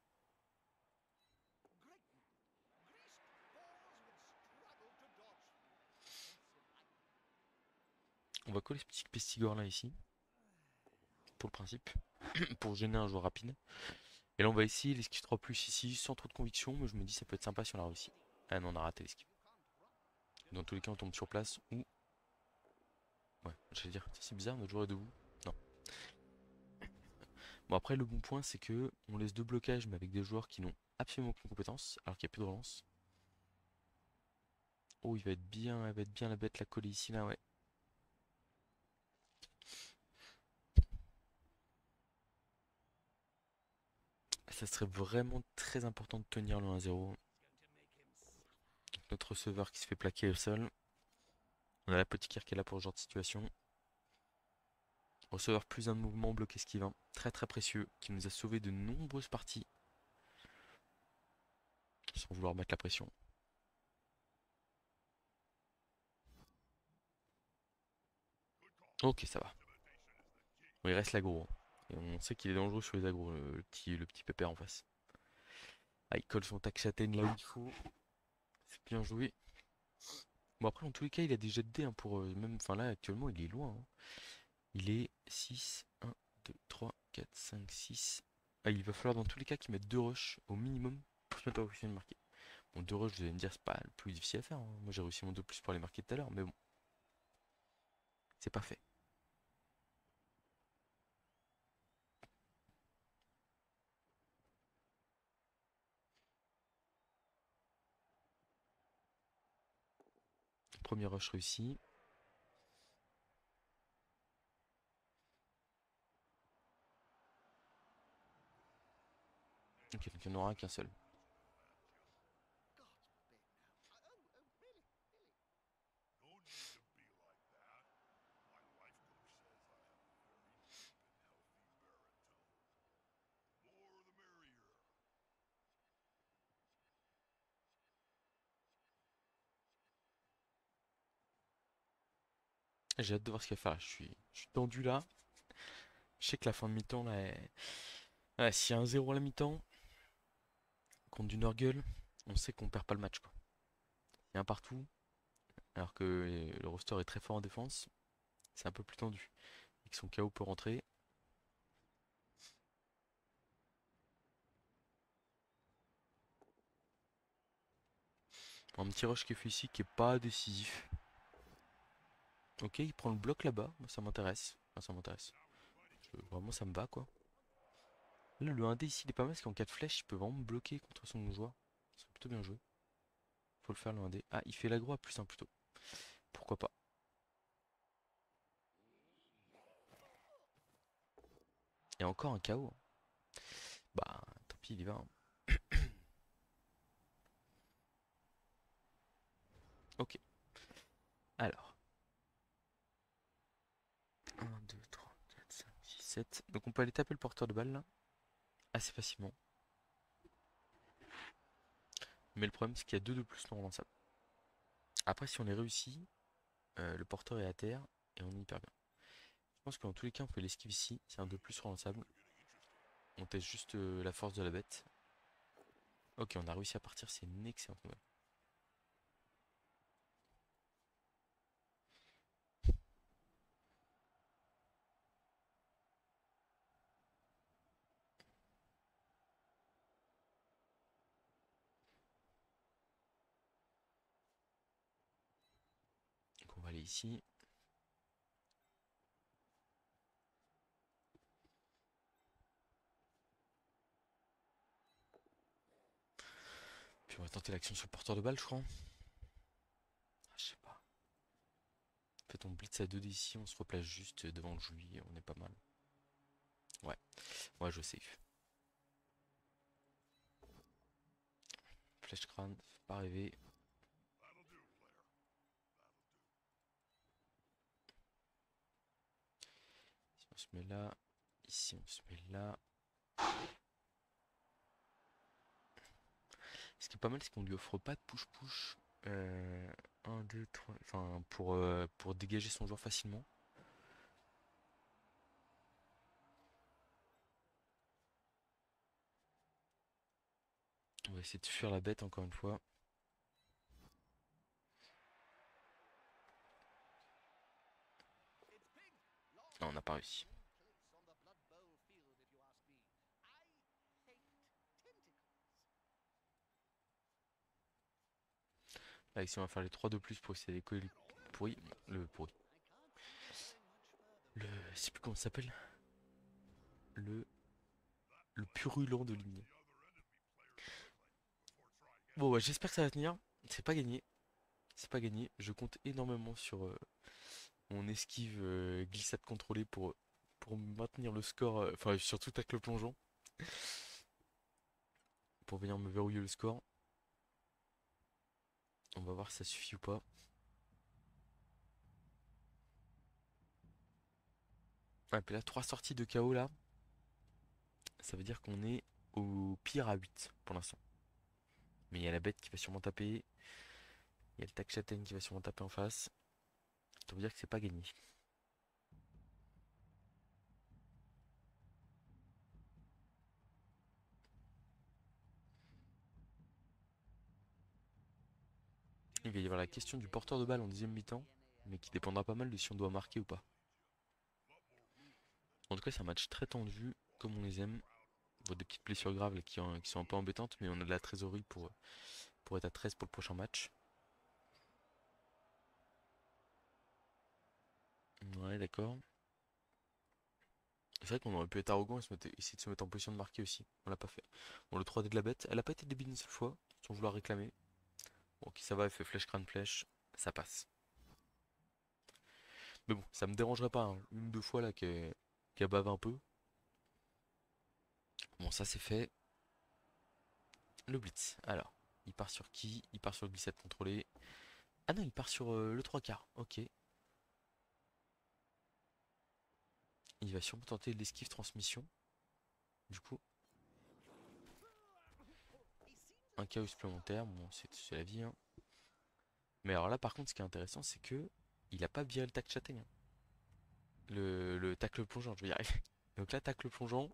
On va coller ce petit Pestigor là ici, pour le principe, pour gêner un joueur rapide. Et là, on va essayer l'esquive 3 plus ici, sans trop de conviction, mais je me dis ça peut être sympa si on l'a réussi. Ah non, on a raté l'esquive. Dans tous les cas, on tombe sur place ou. Ouais, j'allais dire, c'est bizarre, notre joueur est debout. Non. Bon, après, le bon point, c'est que on laisse deux blocages, mais avec des joueurs qui n'ont absolument aucune compétence, alors qu'il n'y a plus de relance. Oh, il va être bien la bête, la coller ici, là, ouais. Ça serait vraiment très important de tenir le 1-0. Notre receveur qui se fait plaquer au sol. On a l'apothicaire qui est là pour ce genre de situation. Recevoir plus un mouvement bloqué esquive 1. Très très précieux. Qui nous a sauvé de nombreuses parties. Sans vouloir mettre la pression. Ok, ça va. Bon, il reste l'aggro, hein. Et on sait qu'il est dangereux sur les agros, le petit pépère en face. Ah, il colle son tac châtaigne là où il faut. C'est bien joué. Bon, après, en tous les cas, il a des jets de dés, hein, pour même. Enfin, là, actuellement, il est loin, hein. Il est 6, 1, 2, 3, 4, 5, 6. Ah, il va falloir dans tous les cas qu'il mette 2 rushs au minimum pour se mettre en position de marquer. Bon, 2 rushs, vous allez me dire, c'est pas le plus difficile à faire, hein. Moi, j'ai réussi mon 2 plus pour les marquer tout à l'heure, mais bon, c'est pas fait. Premier rush réussi. Ok, donc il n'y en aura qu'un seul. J'ai hâte de voir ce qu'il va faire là. Je suis tendu là. Je sais que la fin de mi-temps là. Ouais, s'il y a un 0 à la mi-temps, contre du Nurgle, on sait qu'on perd pas le match, quoi. Il y a un partout, alors que le roster est très fort en défense. C'est un peu plus tendu. Et que son KO peut rentrer. Un petit rush qui est fait ici qui est pas décisif. Ok, il prend le bloc là-bas. Moi, ça m'intéresse. Enfin, ça m'intéresse. Vraiment, ça me va, quoi. Là, le 1D ici, il est pas mal parce qu'en cas de flèche, il peut vraiment me bloquer contre son joueur. C'est plutôt bien joué. Faut le faire, le 1D. Ah, il fait l'aggro à plus 1 plutôt. Pourquoi pas. Et encore un KO, hein. Bah, tant pis, il y va, hein. Ok. Alors. 1, 2, 3, 4, 5, 6, 7. Donc on peut aller taper le porteur de balle là, assez facilement. Mais le problème c'est qu'il y a 2 de plus non relançables. Après si on les réussit, le porteur est à terre et on est hyper bien. Je pense que dans tous les cas on fait l'esquive ici, c'est un 2 plus relançable. On teste juste la force de la bête. Ok, on a réussi à partir, c'est une excellente nouvelle. Donc on va aller ici. Puis on va tenter l'action sur le porteur de balle je crois. Ah, je sais pas. En fait on blitz à 2D ici, on se replace juste devant le juillet, on est pas mal. Ouais, moi je safe. Flèche crâne, faut pas rêver. Ici on se met là, ici on se met là. Ce qui est pas mal, c'est qu'on lui offre pas de push-push. 1, 2, 3. Enfin, pour dégager son joueur facilement. On va essayer de fuir la bête encore une fois. Non, on n'a pas réussi. Là, ici, on va faire les 3 de plus pour essayer de coller le pourri. Le pourri. Je sais plus comment ça s'appelle. Le. Le purulent de ligne. Bon, ouais, j'espère que ça va tenir. C'est pas gagné. C'est pas gagné. Je compte énormément sur mon esquive glissade contrôlée pour maintenir le score. Enfin, surtout avec le plongeon. Pour venir me verrouiller le score. On va voir si ça suffit ou pas. Et puis là, 3 sorties de KO là. Ça veut dire qu'on est au pire à 8 pour l'instant. Mais il y a la bête qui va sûrement taper. Il y a le tac châtaigne qui va sûrement taper en face. Ça veut dire que c'est pas gagné. Il va y avoir la question du porteur de balle en deuxième mi-temps. Mais qui dépendra pas mal de si on doit marquer ou pas. En tout cas, c'est un match très tendu, comme on les aime. Bon, des petites blessures graves là, qui sont un peu embêtantes, mais on a de la trésorerie pour être à 13 pour le prochain match. Ouais, d'accord. C'est vrai qu'on aurait pu être arrogant et essayer de se mettre en position de marquer aussi. On l'a pas fait. Bon, le 3D de la bête, elle a pas été débile une seule fois, sans vouloir réclamer. Bon, ok, ça va, elle fait flèche crâne flèche, ça passe. Mais bon, ça me dérangerait pas, hein. Une ou deux fois là qu'elle bave un peu. Bon, ça c'est fait. Le blitz. Alors, il part sur qui? Il part sur le glissade contrôlé. Ah non, il part sur le 3 quarts. Ok. Il va sûrement tenter l'esquive transmission. Du coup, un chaos supplémentaire. Bon, c'est la vie, hein. Mais alors là, par contre, ce qui est intéressant, c'est que il a pas viré le tac châtaigne, hein. Le tacle plongeant, je vais y arriver. Donc là, tacle plongeant,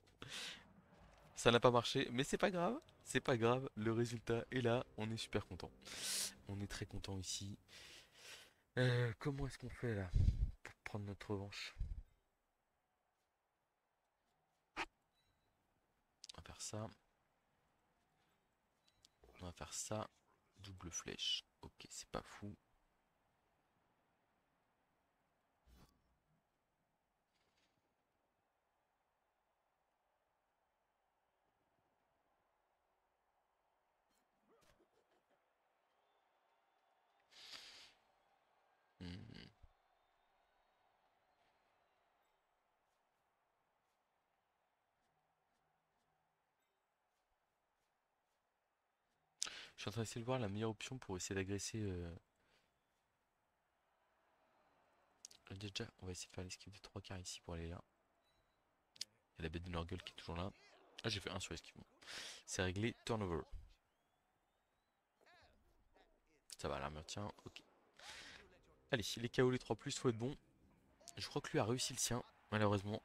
ça n'a pas marché, mais c'est pas grave. C'est pas grave, le résultat est là, on est super content. On est très content ici. Comment est-ce qu'on fait là pour prendre notre revanche? On va faire ça. On va faire ça. Double flèche. Ok, c'est pas fou. Hmm. Je suis en train d'essayer de voir la meilleure option pour essayer d'agresser. Déjà, on va essayer de faire l'esquive des 3 quarts ici pour aller là. Il y a la bête de Nurgle qui est toujours là. Ah, j'ai fait un sur esquive. Bon. C'est réglé. Turnover. Ça va, l'armure tient. Ok. Allez, les KO, les 3 plus, faut être bon. Je crois que lui a réussi le sien, malheureusement.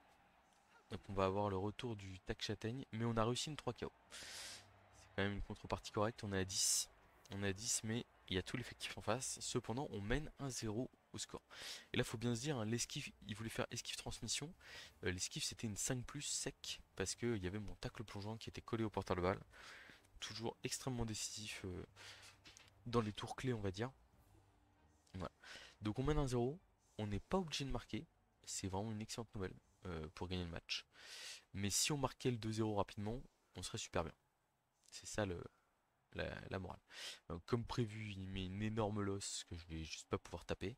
Donc on va avoir le retour du tac châtaigne. Mais on a réussi une 3 KO. C'est quand même une contrepartie correcte. On est à 10. On est à 10, mais il y a tout l'effectif en face. Cependant, on mène 1-0 au score. Et là, faut bien se dire, hein, l'esquive, il voulait faire esquive transmission. L'esquive, c'était une 5 plus sec. Parce qu'il y avait mon tacle plongeant qui était collé au porteur de balle. Toujours extrêmement décisif dans les tours clés, on va dire. Voilà. Donc on mène 1-0. On n'est pas obligé de marquer. C'est vraiment une excellente nouvelle pour gagner le match. Mais si on marquait le 2-0 rapidement, on serait super bien. C'est ça la morale. Comme prévu, il met une énorme losse que je vais juste pas pouvoir taper.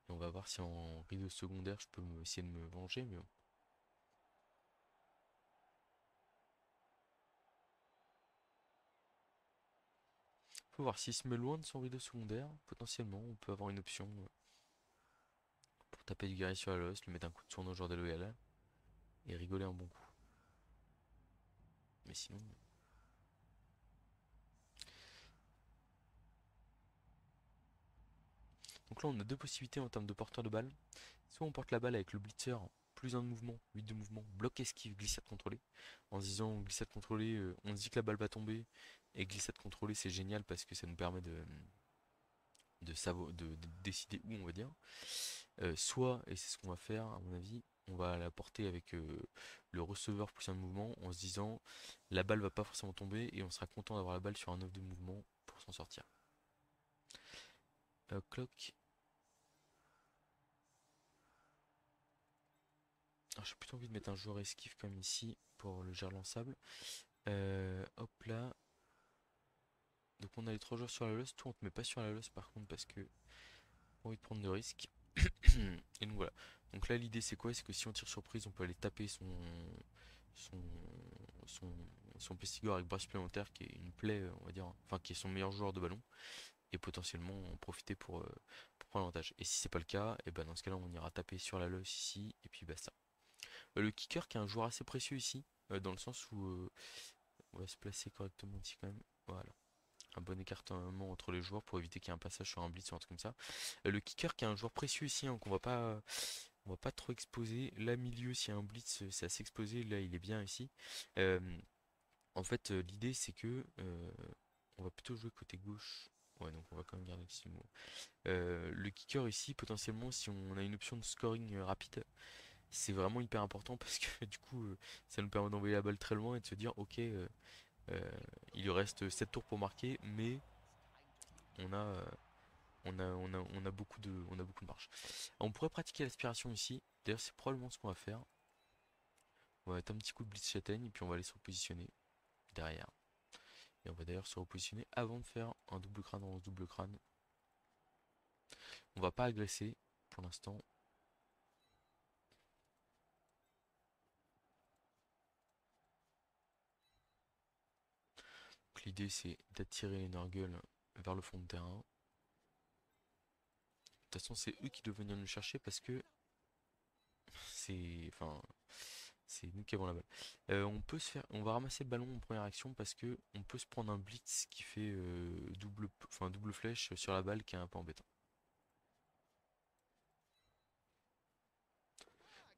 Et on va voir si en rideau secondaire je peux essayer de me venger. Mais bon. Faut voir s'il se met loin de son rideau secondaire. Potentiellement, on peut avoir une option pour taper du guerrier sur la losse, lui mettre un coup de soin au genre déloyal et rigoler un bon coup. Mais sinon. Donc là, on a deux possibilités en termes de porteur de balle. Soit on porte la balle avec le blitzer, plus un de mouvement, 8 de mouvement, bloc esquive, glissade contrôlée. En se disant glissade contrôlée, on dit que la balle va tomber. Et glissade contrôlée, c'est génial parce que ça nous permet de décider où on va dire. Soit, et c'est ce qu'on va faire à mon avis, on va la porter avec le receveur plus un de mouvement en se disant la balle va pas forcément tomber et on sera content d'avoir la balle sur un 9 de mouvement pour s'en sortir. Clock. Alors j'ai plutôt envie de mettre un joueur esquive comme ici pour le gerlant sable. Hop là. Donc on a les trois joueurs sur la loss. Toi on te met pas sur la loss par contre parce que pas envie de prendre de risques. Et donc voilà. Donc là l'idée c'est quoi? C'est que si on tire surprise on peut aller taper son, son, son Pestigore avec bras supplémentaire qui est une plaie, on va dire, enfin qui est son meilleur joueur de ballon, et potentiellement en profiter pour prendre l'avantage. Et si c'est pas le cas, et ben dans ce cas-là on ira taper sur la losse ici, et puis basta. Le kicker qui est un joueur assez précieux ici, dans le sens où on va se placer correctement ici quand même. Voilà. Un bon écartement entre les joueurs pour éviter qu'il y ait un passage sur un blitz ou un truc comme ça. Le kicker qui est un joueur précieux ici, hein, qu'on va pas trop exposer. Là, milieu, s'il y a un blitz, c'est assez exposé. Là, il est bien ici. Euh, En fait, l'idée, c'est que on va plutôt jouer côté gauche. Ouais, donc on va quand même garder ici le mot. Le kicker ici, potentiellement, si on a une option de scoring rapide, c'est vraiment hyper important parce que du coup, ça nous permet d'envoyer la balle très loin et de se dire, ok, euh, il lui reste 7 tours pour marquer, mais on a, on a beaucoup de marge. On pourrait pratiquer l'aspiration ici. D'ailleurs, c'est probablement ce qu'on va faire. On va mettre un petit coup de blitz châtaigne et puis on va aller se repositionner derrière. Et on va d'ailleurs se repositionner avant de faire un double crâne dans ce double crâne. On va pas agresser pour l'instant. L'idée c'est d'attirer les Nurgle vers le fond de terrain. De toute façon c'est eux qui doivent venir nous chercher parce que c'est enfin c'est nous qui avons la balle. On va ramasser le ballon en première action parce que on peut se prendre un blitz qui fait double flèche sur la balle qui est un peu embêtant.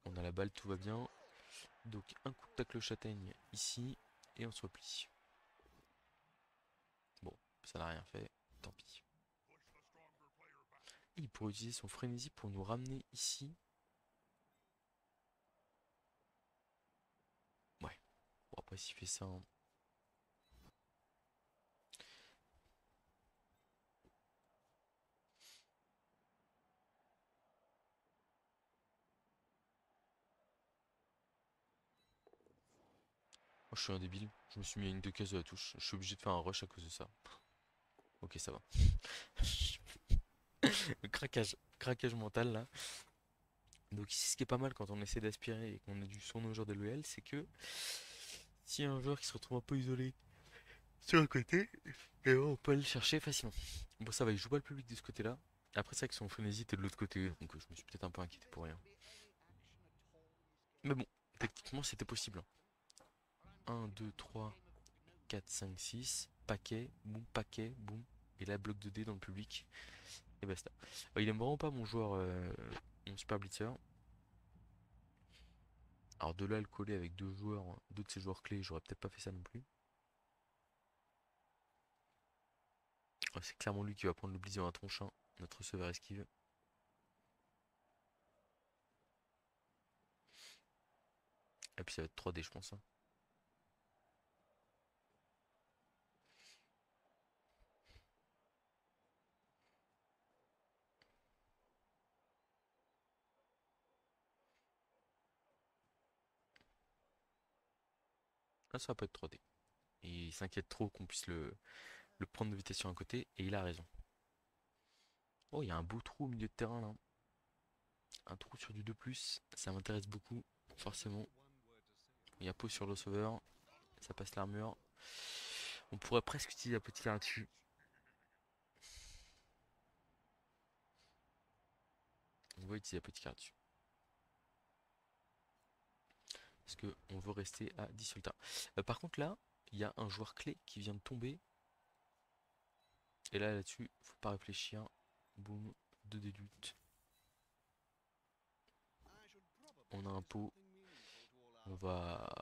On a la balle, tout va bien. Donc un coup de tacle châtaigne ici et on se replie. Bon, ça n'a rien fait, tant pis. Et il pourrait utiliser son frénésie pour nous ramener ici. Ouais, bon après s'il fait ça, hein. Moi je suis un débile, je me suis mis à une de case de la touche. Je suis obligé de faire un rush à cause de ça. Ok, ça va. Craquage mental là. Donc ici ce qui est pas mal quand on essaie d'aspirer et qu'on a du son aux joueurs de l'OL, c'est que s'il y a un joueur qui se retrouve un peu isolé sur le côté, et on peut aller le chercher facilement. Bon ça va, il joue pas le public de ce côté là. Après ça, avec son frénésie était de l'autre côté, donc je me suis peut-être un peu inquiété pour rien. Mais bon, techniquement c'était possible. 1, 2, 3, 4, 5, 6, paquet, boum. Et là, bloc de dés dans le public. Et basta. Il aime vraiment pas mon joueur, mon super blitzer. Alors de là, le coller avec deux joueurs, deux de ses joueurs clés, j'aurais peut-être pas fait ça non plus. Ouais, c'est clairement lui qui va prendre le blitz dans un tronchin. Notre receveur esquive. Et puis ça va être 3D, je pense, hein. Là, ça va pas être 3D. Et il s'inquiète trop qu'on puisse le prendre de vitesse sur un côté. Et il a raison. Oh, il y a un beau trou au milieu de terrain là. Un trou sur du 2+, ça m'intéresse beaucoup, forcément. Il y a peau sur le sauveur, ça passe l'armure. On pourrait presque utiliser la petite là dessus. On va utiliser la petite carte dessus. Parce qu'on veut rester à 10 soldats. Par contre là, il y a un joueur clé qui vient de tomber. Et là là-dessus, faut pas réfléchir. Boum, 2 des luttes. On a un pot. On va...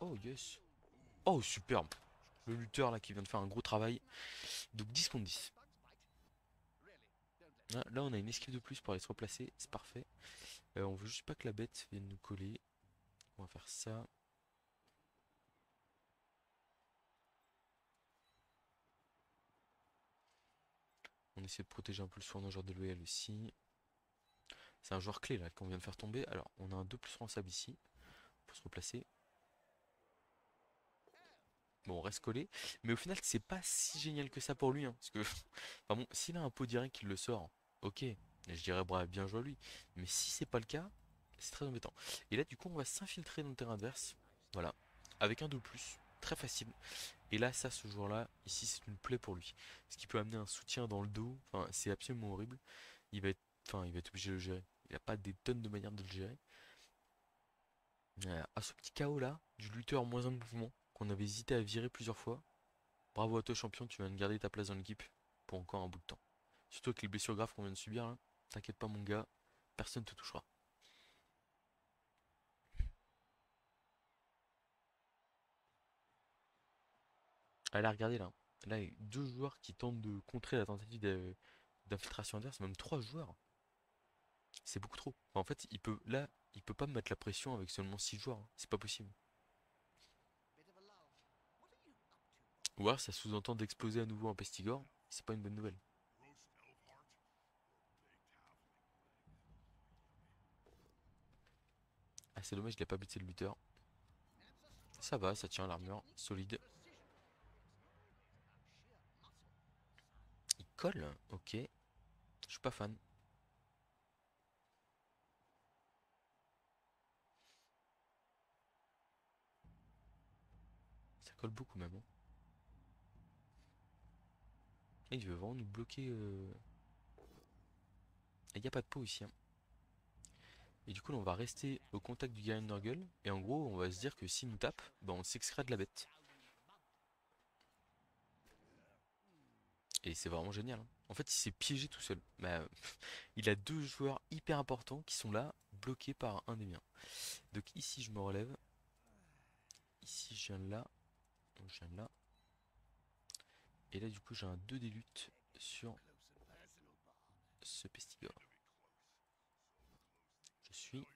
Oh yes. Oh superbe. Le lutteur là qui vient de faire un gros travail. Donc 10 contre 10. Là on a une esquive de plus pour aller se replacer. C'est parfait. On veut juste pas que la bête vienne nous coller. On va faire ça. On essaie de protéger un peu le soin joueur de l'OL aussi. C'est un joueur clé là qu'on vient de faire tomber. Alors on a un 2+ en sable ici. Pour se replacer. Bon, on reste collé. Mais au final, c'est pas si génial que ça pour lui, hein, parce que, enfin bon, s'il a un pot direct qu'il le sort, ok, je dirais bravo, bien joué à lui. Mais si c'est pas le cas, c'est très embêtant. Et là, du coup, on va s'infiltrer dans le terrain adverse. Voilà. Avec un 2+, très facile. Et là, ça, ce joueur-là, ici, c'est une plaie pour lui. Ce qui peut amener un soutien dans le dos. Enfin, c'est absolument horrible. Il va être, enfin, il va être obligé de le gérer. Il n'y a pas des tonnes de manières de le gérer. À ce petit KO là, du lutteur moins un de mouvement, qu'on avait hésité à virer plusieurs fois. Bravo à toi, champion, tu viens de garder ta place dans l'équipe pour encore un bout de temps. Surtout avec les blessures graves qu'on vient de subir là. T'inquiète pas, mon gars, personne ne te touchera. Allez, regardez là. Là, il y a deux joueurs qui tentent de contrer la tentative d'infiltration adverse, même trois joueurs. C'est beaucoup trop. Enfin, en fait, il peut pas me mettre la pression avec seulement 6 joueurs, hein. C'est pas possible. Ou alors ça sous-entend d'exploser à nouveau un Pestigore. C'est pas une bonne nouvelle. Ah, c'est dommage, il a pas buté le lutteur. Ça va, ça tient l'armure, solide. Il colle, ok. Je suis pas fan. Ça colle beaucoup même, hein. Et il veut vraiment nous bloquer. Il n'y a pas de pot ici, hein. Et du coup, là, on va rester au contact du Garen Nurgle. Et en gros, on va se dire que s'il nous tape, bah, on s'excrète de la bête. Et c'est vraiment génial, hein. En fait, il s'est piégé tout seul. Bah, il a deux joueurs hyper importants qui sont là, bloqués par un des miens. Donc ici, je me relève. Ici, je viens de là. Donc, je viens de là. Et là, du coup, j'ai un 2 des luttes sur ce Pestigore. Je suis.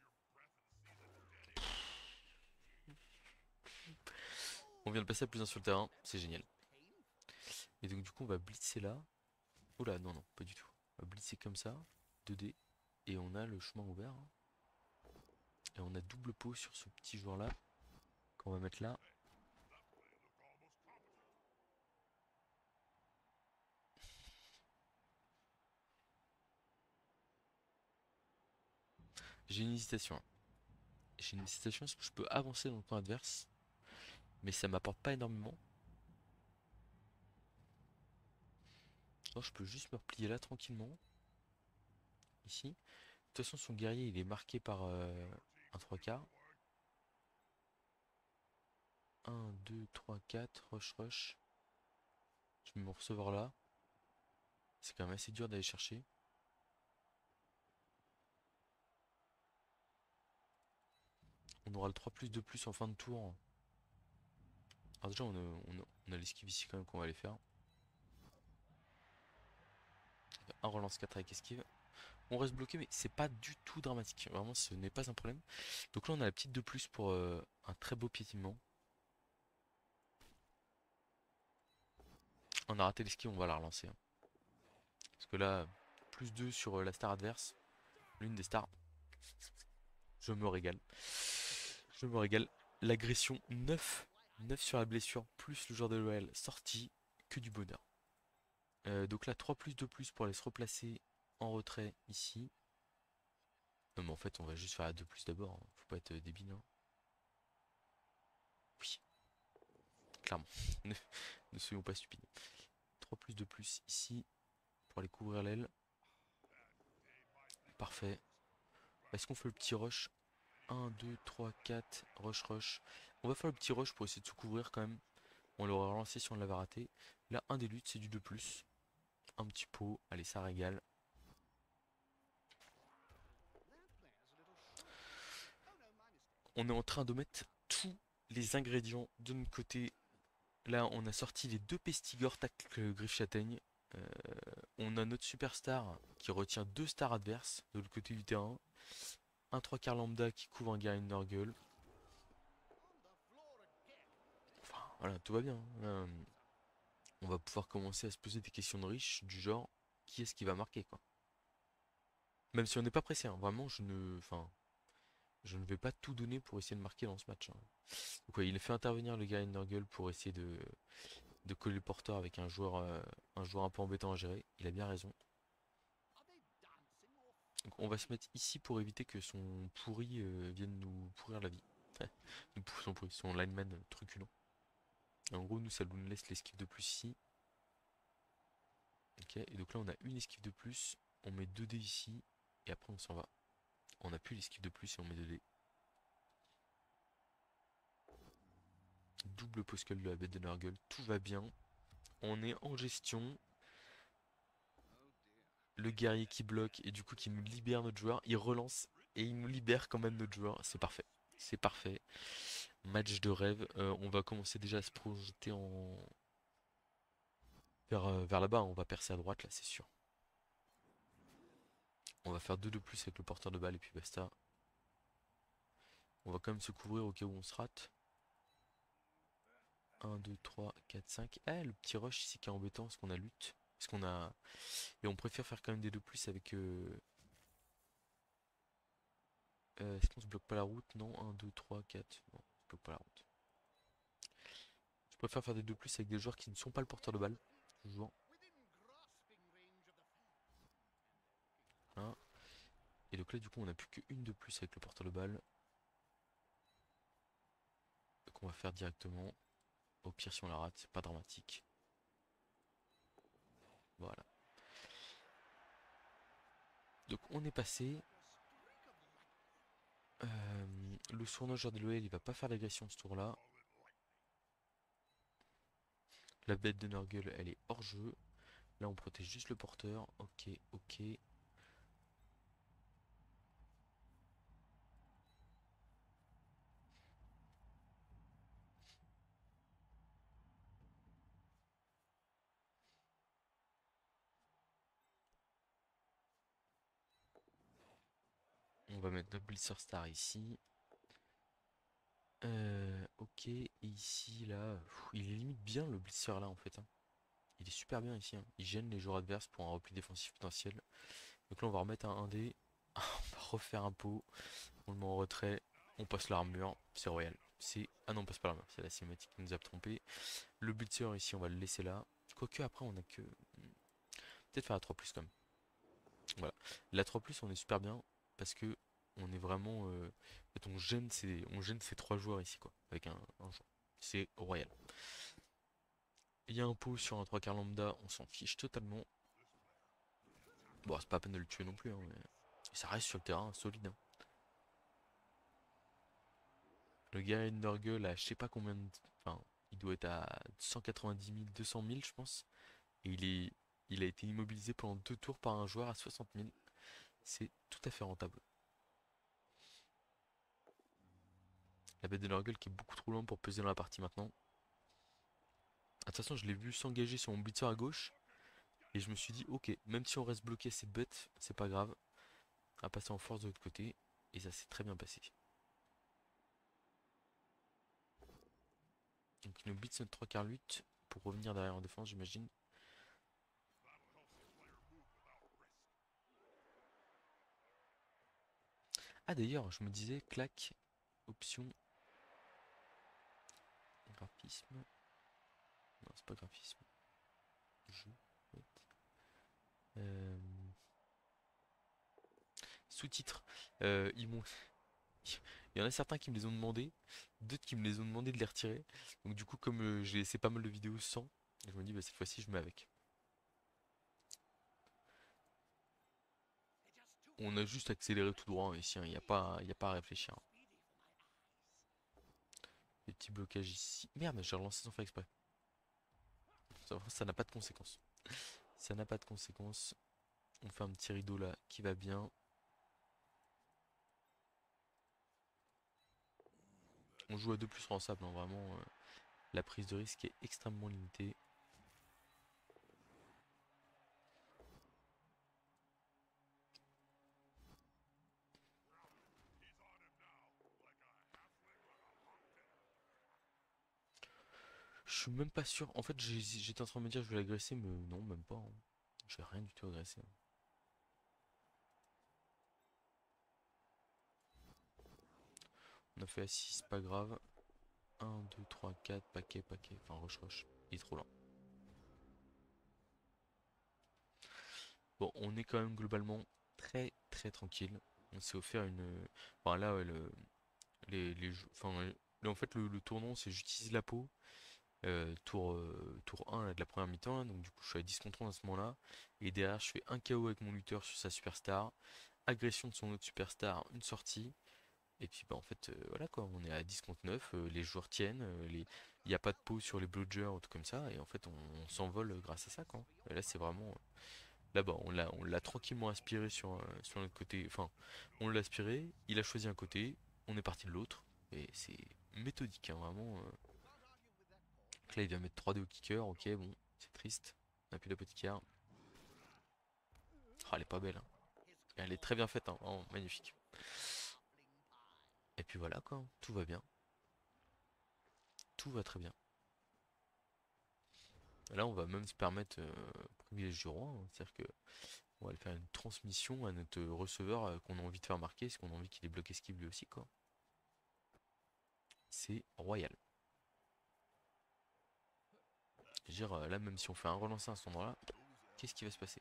On vient de passer à plus 1 sur le terrain. C'est génial. Et donc, du coup, on va blitzer là. Oula, non, non, pas du tout. On va blitzer comme ça. 2D. Et on a le chemin ouvert, hein. Et on a double pot sur ce petit joueur là. Qu'on va mettre là. J'ai une hésitation, hein. J'ai une hésitation parce que je peux avancer dans le camp adverse. Mais ça m'apporte pas énormément. Non, je peux juste me replier là tranquillement. Ici. De toute façon, son guerrier il est marqué par un 3 quarts. 1, 2, 3, 4, rush, rush. Je mets mon receveur là. C'est quand même assez dur d'aller chercher. On aura le 3+2+ en fin de tour. Alors déjà, on a l'esquive ici quand même qu'on va aller faire. Un relance 4 avec esquive. On reste bloqué, mais c'est pas du tout dramatique. Vraiment, ce n'est pas un problème. Donc là, on a la petite de plus pour un très beau piétinement. On a raté l'esquive, on va la relancer, hein. Parce que là, +2 sur la star adverse. L'une des stars. Je me régale. Je me régale. L'agression 9. 9 sur la blessure, plus le joueur de l'OL sorti. Que du bonheur. Donc là, 3+2+ pour aller se replacer en retrait ici. Non mais en fait, on va juste faire la 2+ d'abord, hein. Faut pas être débile, hein. Oui, clairement. Ne, ne soyons pas stupides. 3+2+ ici pour aller couvrir l'aile. Parfait. Est-ce qu'on fait le petit rush? 1, 2, 3, 4, rush, rush. On va faire le petit rush pour essayer de se couvrir quand même. On l'aurait relancé si on l'avait raté. Là, un des luttes, c'est du 2+. Un petit pot. Allez, ça régale. On est en train de mettre tous les ingrédients de notre côté. Là, on a sorti les deux Pestigore tacle griffe châtaigne. Euh, on a notre superstar qui retient deux stars adverses de l'autre côté du terrain. Un 3 quarts lambda qui couvre un Garen Nurgle. Enfin, voilà, tout va bien, hein. Là, on va pouvoir commencer à se poser des questions de riches du genre qui est-ce qui va marquer quoi. Même si on n'est pas pressé, hein. Vraiment, je ne. Enfin, Je ne vais pas tout donner pour essayer de marquer dans ce match, hein. Donc ouais, il a fait intervenir le gars Nurgle pour essayer de coller le porteur avec un joueur un peu embêtant à gérer. Il a bien raison. Donc on va se mettre ici pour éviter que son pourri vienne nous pourrir la vie. Son pourri, son lineman truculent. En gros, nous, ça nous laisse l'esquive de plus ici. Ok, et donc là, on a une esquive de plus. On met 2 dés ici. Et après, on s'en va. On n'a plus l'esquive de plus et on met 2 dés. Double post-call de la bête de Nurgle. Tout va bien. On est en gestion. Le guerrier qui bloque et du coup qui nous libère notre joueur. Il relance et il nous libère quand même notre joueur. C'est parfait. C'est parfait. Match de rêve. On va commencer déjà à se projeter vers là-bas. On va percer à droite là, c'est sûr. On va faire 2 de plus avec le porteur de balle et puis basta. On va quand même se couvrir au cas où on se rate. 1, 2, 3, 4, 5. Ah, le petit rush ici qui est embêtant parce qu'on a lutte. Parce qu'on a. Et on préfère faire quand même des 2 plus avec. Est-ce qu'on se bloque pas la route? Non, 1, 2, 3, 4. Non, on se bloque pas la route. Je préfère faire des 2 plus avec des joueurs qui ne sont pas le porteur de balle. Toujours. Hein. Et donc là, du coup, on n'a plus qu'une de plus avec le porteur de balle. Donc on va faire directement. Au pire, si on la rate, c'est pas dramatique. Voilà. Donc on est passé. Le sournageur de l'OL, il va pas faire d'agression ce tour-là. La bête de Nurgle, elle est hors jeu. Là, on protège juste le porteur. Ok, ok. On va mettre notre Blitzer Star ici. Ok, et ici, là, il limite bien le Blitzer là en fait, hein. Il est super bien ici, hein. Il gêne les joueurs adverses pour un repli défensif potentiel. Donc là, on va remettre un 1D. On va refaire un pot. On le met en retrait. On passe l'armure. C'est royal. C'est... Ah non, on passe pas l'armure. C'est la cinématique qui nous a trompé. Le Blitzer ici, on va le laisser là. Quoique après, on a que... Peut-être faire la 3 plus quand même. Voilà. La 3 plus, on est super bien. Parce que on est vraiment... en fait, on gêne ces 3 joueurs ici, quoi. Avec un joueur. C'est royal. Il y a un pot sur un 3 quarts lambda. On s'en fiche totalement. Bon, c'est pas à peine de le tuer non plus, hein, mais... Ça reste sur le terrain, solide, hein. Le guerrier de Nurgle a je sais pas combien de... Enfin, il doit être à 190 000, 200 000 je pense. Et il a été immobilisé pendant 2 tours par un joueur à 60 000. C'est tout à fait rentable. La bête de Nurgle qui est beaucoup trop loin pour peser dans la partie maintenant. Ah, de toute façon, je l'ai vu s'engager sur mon blitzer à gauche. Et je me suis dit, ok, même si on reste bloqué à cette bête, c'est pas grave. À passer en force de l'autre côté. Et ça s'est très bien passé. Donc il nous blitz notre 3 quarts lutte pour revenir derrière en défense, j'imagine. Ah d'ailleurs, je me disais, clac, option, graphisme. Non, c'est pas graphisme. Jeu. Euh, Sous-titres. Ils m'ont... Il y en a certains qui me les ont demandé, d'autres qui me les ont demandé de les retirer. Donc du coup, comme j'ai laissé pas mal de vidéos sans, je me dis bah, cette fois-ci je mets avec. On a juste accéléré tout droit, hein, ici, hein. Il y a pas à réfléchir, hein. Les petits blocages ici. Merde, j'ai relancé sans faire exprès. Ça n'a pas de conséquences. Ça n'a pas de conséquences. On fait un petit rideau là qui va bien. On joue à 2 plus sable, hein, vraiment. La prise de risque est extrêmement limitée. Je suis même pas sûr. En fait, j'étais en train de me dire je vais l'agresser, mais non, même pas, hein. Je vais rien du tout agresser, hein. On a fait A6, pas grave. 1, 2, 3, 4, paquet, paquet. Enfin, rush. Il est trop lent. Bon, on est quand même globalement très tranquille. On s'est offert une. Enfin, là, ouais, enfin, là, en fait, le tournant, c'est j'utilise la peau. Tour 1 là, de la première mi-temps, là, donc du coup je suis à 10 contre 11 à ce moment-là, et derrière je fais un KO avec mon lutteur sur sa superstar, agression de son autre superstar, une sortie, et puis bah en fait voilà quoi, on est à 10 contre 9, les joueurs tiennent, il n'y a pas de peau sur les blodgers ou tout comme ça, et en fait on s'envole grâce à ça quoi. Et là c'est vraiment, là-bas on l'a tranquillement aspiré sur notre côté, enfin on l'a aspiré, il a choisi un côté, on est parti de l'autre, et c'est méthodique hein, vraiment. Donc là, il vient mettre 3D au kicker, ok, bon, c'est triste. On a plus d'apothicaire. Oh, elle est pas belle, hein. Elle est très bien faite, hein, vraiment magnifique. Et puis voilà, quoi, tout va bien. Tout va très bien. Là, on va même se permettre privilège du roi, hein. C'est-à-dire que on va aller faire une transmission à notre receveur qu'on a envie de faire marquer, parce qu'on a envie qu'il débloque esquive lui aussi, quoi. C'est royal. Je veux dire, là, même si on fait un relancer à cet endroit-là, qu'est-ce qui va se passer?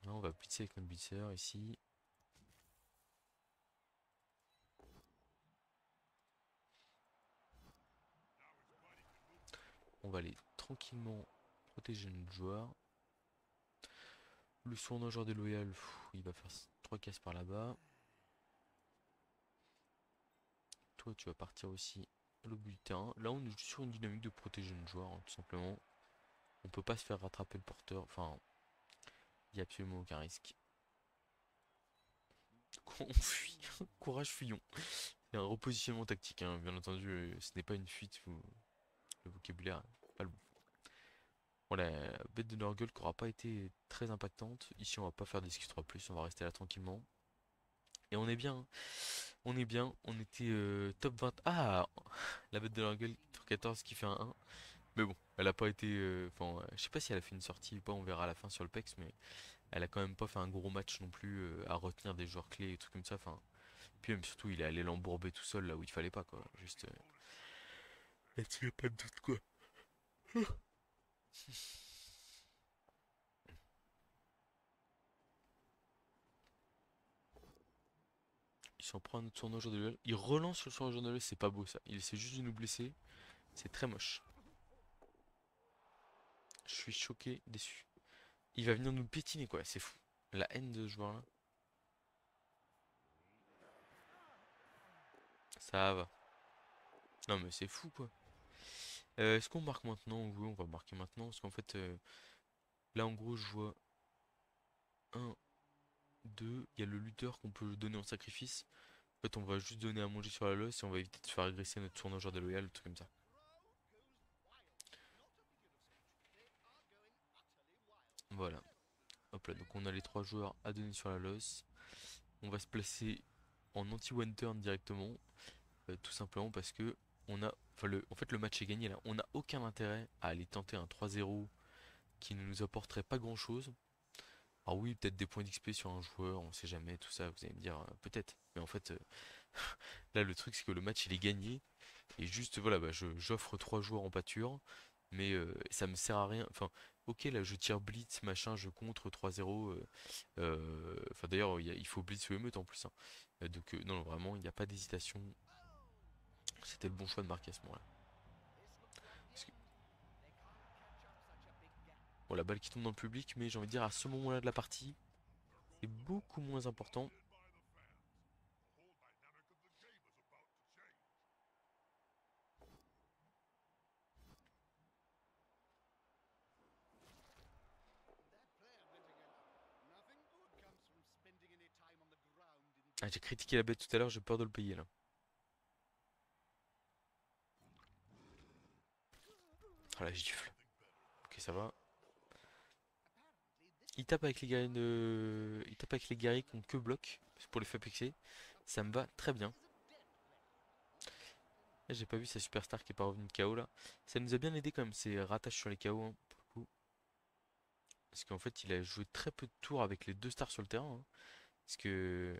Là, on va blitzer avec notre blitzer ici. On va aller tranquillement protéger notre joueur. Le sournois joueur déloyal, il va faire 3 cases par là-bas. Toi, tu vas partir aussi à l'autre bout du terrain. Là, on est sur une dynamique de protéger notre joueur, hein, tout simplement. On peut pas se faire rattraper le porteur. Enfin, il n'y a absolument aucun risque. On fuit. Courage, fuyons. Il y a un repositionnement tactique, hein, bien entendu. Ce n'est pas une fuite. Le vocabulaire, pas le bon. Bon, la bête de Nurgle qui aura pas été très impactante. Ici, on va pas faire des skis 3+, on va rester là tranquillement. Et on est bien, hein. On est bien, on était top 20. Ah, la bête de Nurgle, tour 14 qui fait un 1. Mais bon, elle a pas été. Enfin, je sais pas si elle a fait une sortie ou pas, on verra à la fin sur le PEX, mais elle a quand même pas fait un gros match non plus à retenir des joueurs clés et trucs comme ça. Enfin, puis même surtout, il est allé l'embourber tout seul là où il fallait pas quoi. Juste. Là-dessus, y a pas de doute quoi. Il s'en prend un autre sur nos joueurs de duel. Il relance sur le joueur de duel, c'est pas beau ça. Il essaie juste de nous blesser. C'est très moche. Je suis choqué, déçu. Il va venir nous piétiner quoi, c'est fou. La haine de ce joueur là. Ça va. Non mais c'est fou quoi. Est-ce qu'on marque maintenant? Oui, on va marquer maintenant. Parce qu'en fait, là en gros, je vois un 2 il y a le lutteur qu'on peut donner en sacrifice. En fait, on va juste donner à manger sur la losse et on va éviter de faire agresser notre tournoi joueur déloyal, un truc comme ça. Voilà. Hop là, donc on a les 3 joueurs à donner sur la losse. On va se placer en anti-one turn directement. Tout simplement parce que on a. Enfin, en fait, le match est gagné là. On n'a aucun intérêt à aller tenter un 3-0 qui ne nous apporterait pas grand chose. Alors oui, peut-être des points d'XP sur un joueur, on sait jamais, tout ça, vous allez me dire, peut-être. Mais en fait, là le truc c'est que le match il est gagné. Et juste voilà, bah, j'offre 3 joueurs en pâture. Mais ça me sert à rien. Enfin, ok là je tire blitz, machin, je contre 3-0. Enfin d'ailleurs il faut blitz ou émeute en plus, hein. Donc non, non, vraiment, il n'y a pas d'hésitation. C'était le bon choix de marquer à ce moment-là. Parce que- Bon, la balle qui tombe dans le public, mais j'ai envie de dire à ce moment-là de la partie, c'est beaucoup moins important. Ah, j'ai critiqué la bête tout à l'heure, j'ai peur de le payer là. Ah la gifle. Ok, ça va. Il tape avec les guerriers Il tape avec les guerriers qui ont que bloc pour les FAPXC. Ça me va très bien. Là, j'ai pas vu sa superstar qui est pas revenu de KO là. Ça nous a bien aidé quand même, ces ratages sur les KO, hein, pour le coup. Parce qu'en fait, il a joué très peu de tours avec les 2 stars sur le terrain, hein. Parce que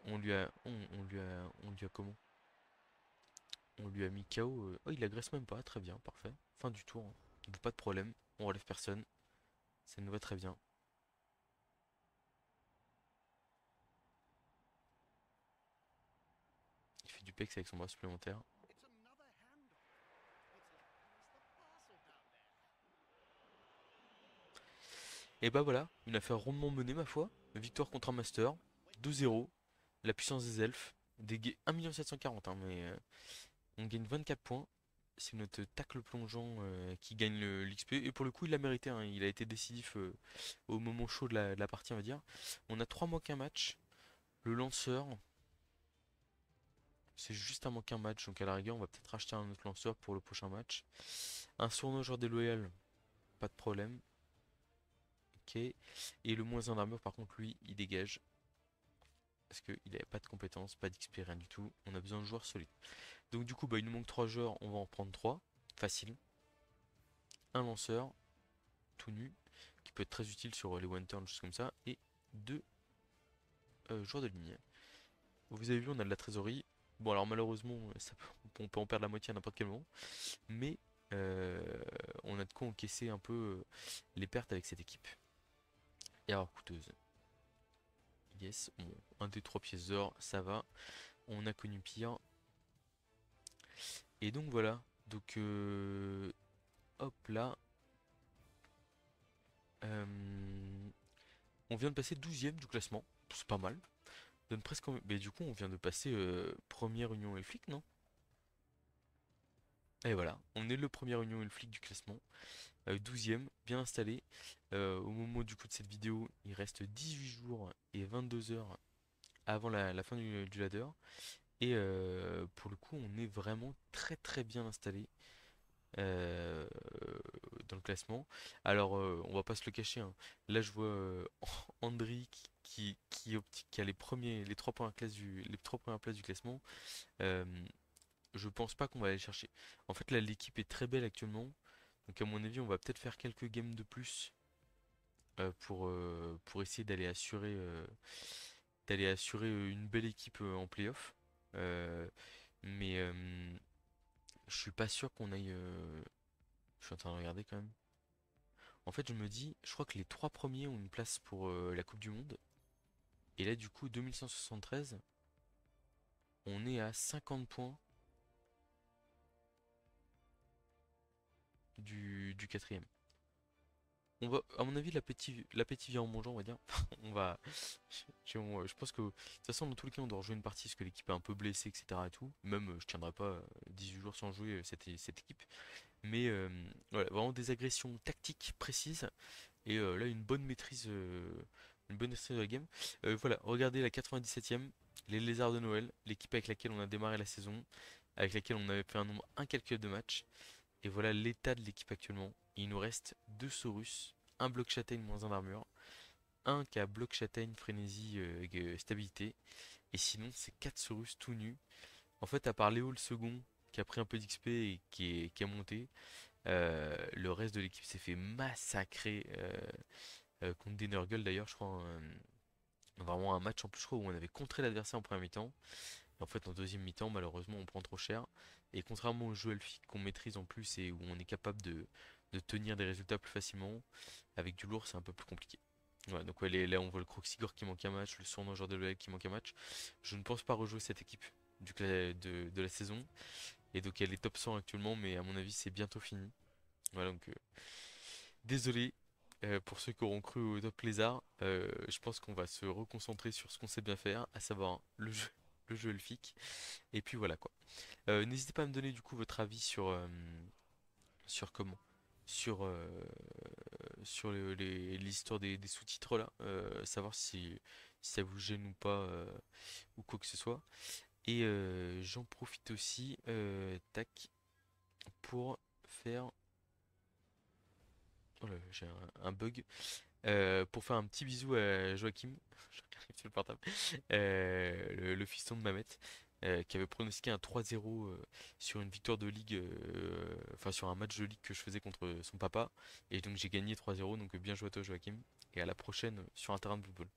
on lui a comment? On lui a mis KO. Oh, il agresse même pas, très bien, parfait. Fin du tour, hein. Pas de problème, on relève personne, ça nous va très bien. Il fait du pex avec son bras supplémentaire. Et bah voilà, une affaire rondement menée ma foi. Victoire contre un master, 2-0, la puissance des elfes, 1 740 000, hein, mais on gagne 24 points. C'est notre tacle plongeant qui gagne l'XP. Et pour le coup, il l'a mérité, hein. Il a été décisif au moment chaud de la partie, on va dire. On a 3 manques un match. Le lanceur, c'est juste un manque un match. Donc à la rigueur, on va peut-être acheter un autre lanceur pour le prochain match. Un sournois joueur déloyal, pas de problème. Ok. Et le moins un d'armure, par contre, lui, il dégage. Parce qu'il n'avait pas de compétences, pas d'XP, rien du tout. On a besoin de joueurs solides. Donc du coup, bah, il nous manque 3 joueurs, on va en prendre 3. Facile. Un lanceur, tout nu, qui peut être très utile sur les one turn, choses comme ça. Et 2 joueurs de ligne. Vous avez vu, on a de la trésorerie. Bon, alors malheureusement, on peut en perdre la moitié à n'importe quel moment. Mais euh, on a de quoi encaisser un peu les pertes avec cette équipe. Et alors, coûteuse. Yes, bon, un des 3 pièces d'or, ça va. On a connu pire. Et donc voilà. Donc, hop là. Euh, on vient de passer 12e du classement. C'est pas mal. Donne presque. Mais du coup, on vient de passer première Union Elflic, non? Et voilà, on est le premier Union Elflic du classement. 12e, bien installé. Au moment du coup de cette vidéo, il reste 18 jours et 22 heures avant la fin du ladder. Et pour le coup, on est vraiment très très bien installé euh, dans le classement. Alors, on va pas se le cacher, hein. Là, je vois Andri qui a les 3 premières places du classement. Euh, je pense pas qu'on va aller chercher. En fait, là, l'équipe est très belle actuellement. Donc, à mon avis, on va peut-être faire quelques games de plus pour essayer d'aller assurer une belle équipe en playoff. Euh, mais je suis pas sûr qu'on aille. Je suis en train de regarder quand même. En fait, je me dis, je crois que les 3 premiers ont une place pour la Coupe du Monde. Et là, du coup, 2173, on est à 50 points du quatrième. On va, à mon avis, l'appétit vient en mangeant, on va dire. On va, je pense que de toute façon, dans tous les cas, on doit rejouer une partie parce que l'équipe est un peu blessée, etc. et tout. Même, je tiendrai pas 18 jours sans jouer cette équipe. Mais voilà, vraiment des agressions tactiques précises et là une bonne maîtrise de la game. Voilà, regardez la 97e, les Lézards de Noël, l'équipe avec laquelle on a démarré la saison, avec laquelle on avait fait un nombre incalculable de matchs. Et voilà l'état de l'équipe actuellement. Il nous reste 2 Saurus, un bloc châtaigne moins un d'armure, un qui a bloc châtaigne, frénésie, stabilité. Et sinon, c'est 4 Saurus tout nus. En fait, à part Léo le second, qui a pris un peu d'XP et qui a monté, le reste de l'équipe s'est fait massacrer contre des Nurgle d'ailleurs, je crois. Vraiment un match en plus, je crois, où on avait contré l'adversaire en première mi-temps. Et en fait, en deuxième mi-temps, malheureusement, on prend trop cher. Et contrairement aux jeux elfiques qu'on maîtrise en plus et où on est capable de tenir des résultats plus facilement, avec du lourd, c'est un peu plus compliqué. Voilà, donc ouais, là, on voit le Croxigore qui manque un match, le Sournois joueur de l'OL qui manque un match. Je ne pense pas rejouer cette équipe de la saison. Et donc elle est top 100 actuellement, mais à mon avis, c'est bientôt fini. Voilà, donc désolé pour ceux qui auront cru au Top Lézard. Je pense qu'on va se reconcentrer sur ce qu'on sait bien faire, à savoir le jeu elfique. Et puis voilà quoi. N'hésitez pas à me donner du coup votre avis sur comment? Sur, sur l'histoire des sous-titres là. Savoir si ça vous gêne ou pas ou quoi que ce soit. Et j'en profite aussi, tac, pour faire. Oh là, j'ai un bug. Pour faire un petit bisou à Joachim, je regarde sur le portable, le fiston de Mamet, qui avait pronostiqué un 3-0 sur une victoire de ligue, enfin sur un match de ligue que je faisais contre son papa, et donc j'ai gagné 3-0, donc bien joué à toi Joachim, et à la prochaine sur un terrain de football.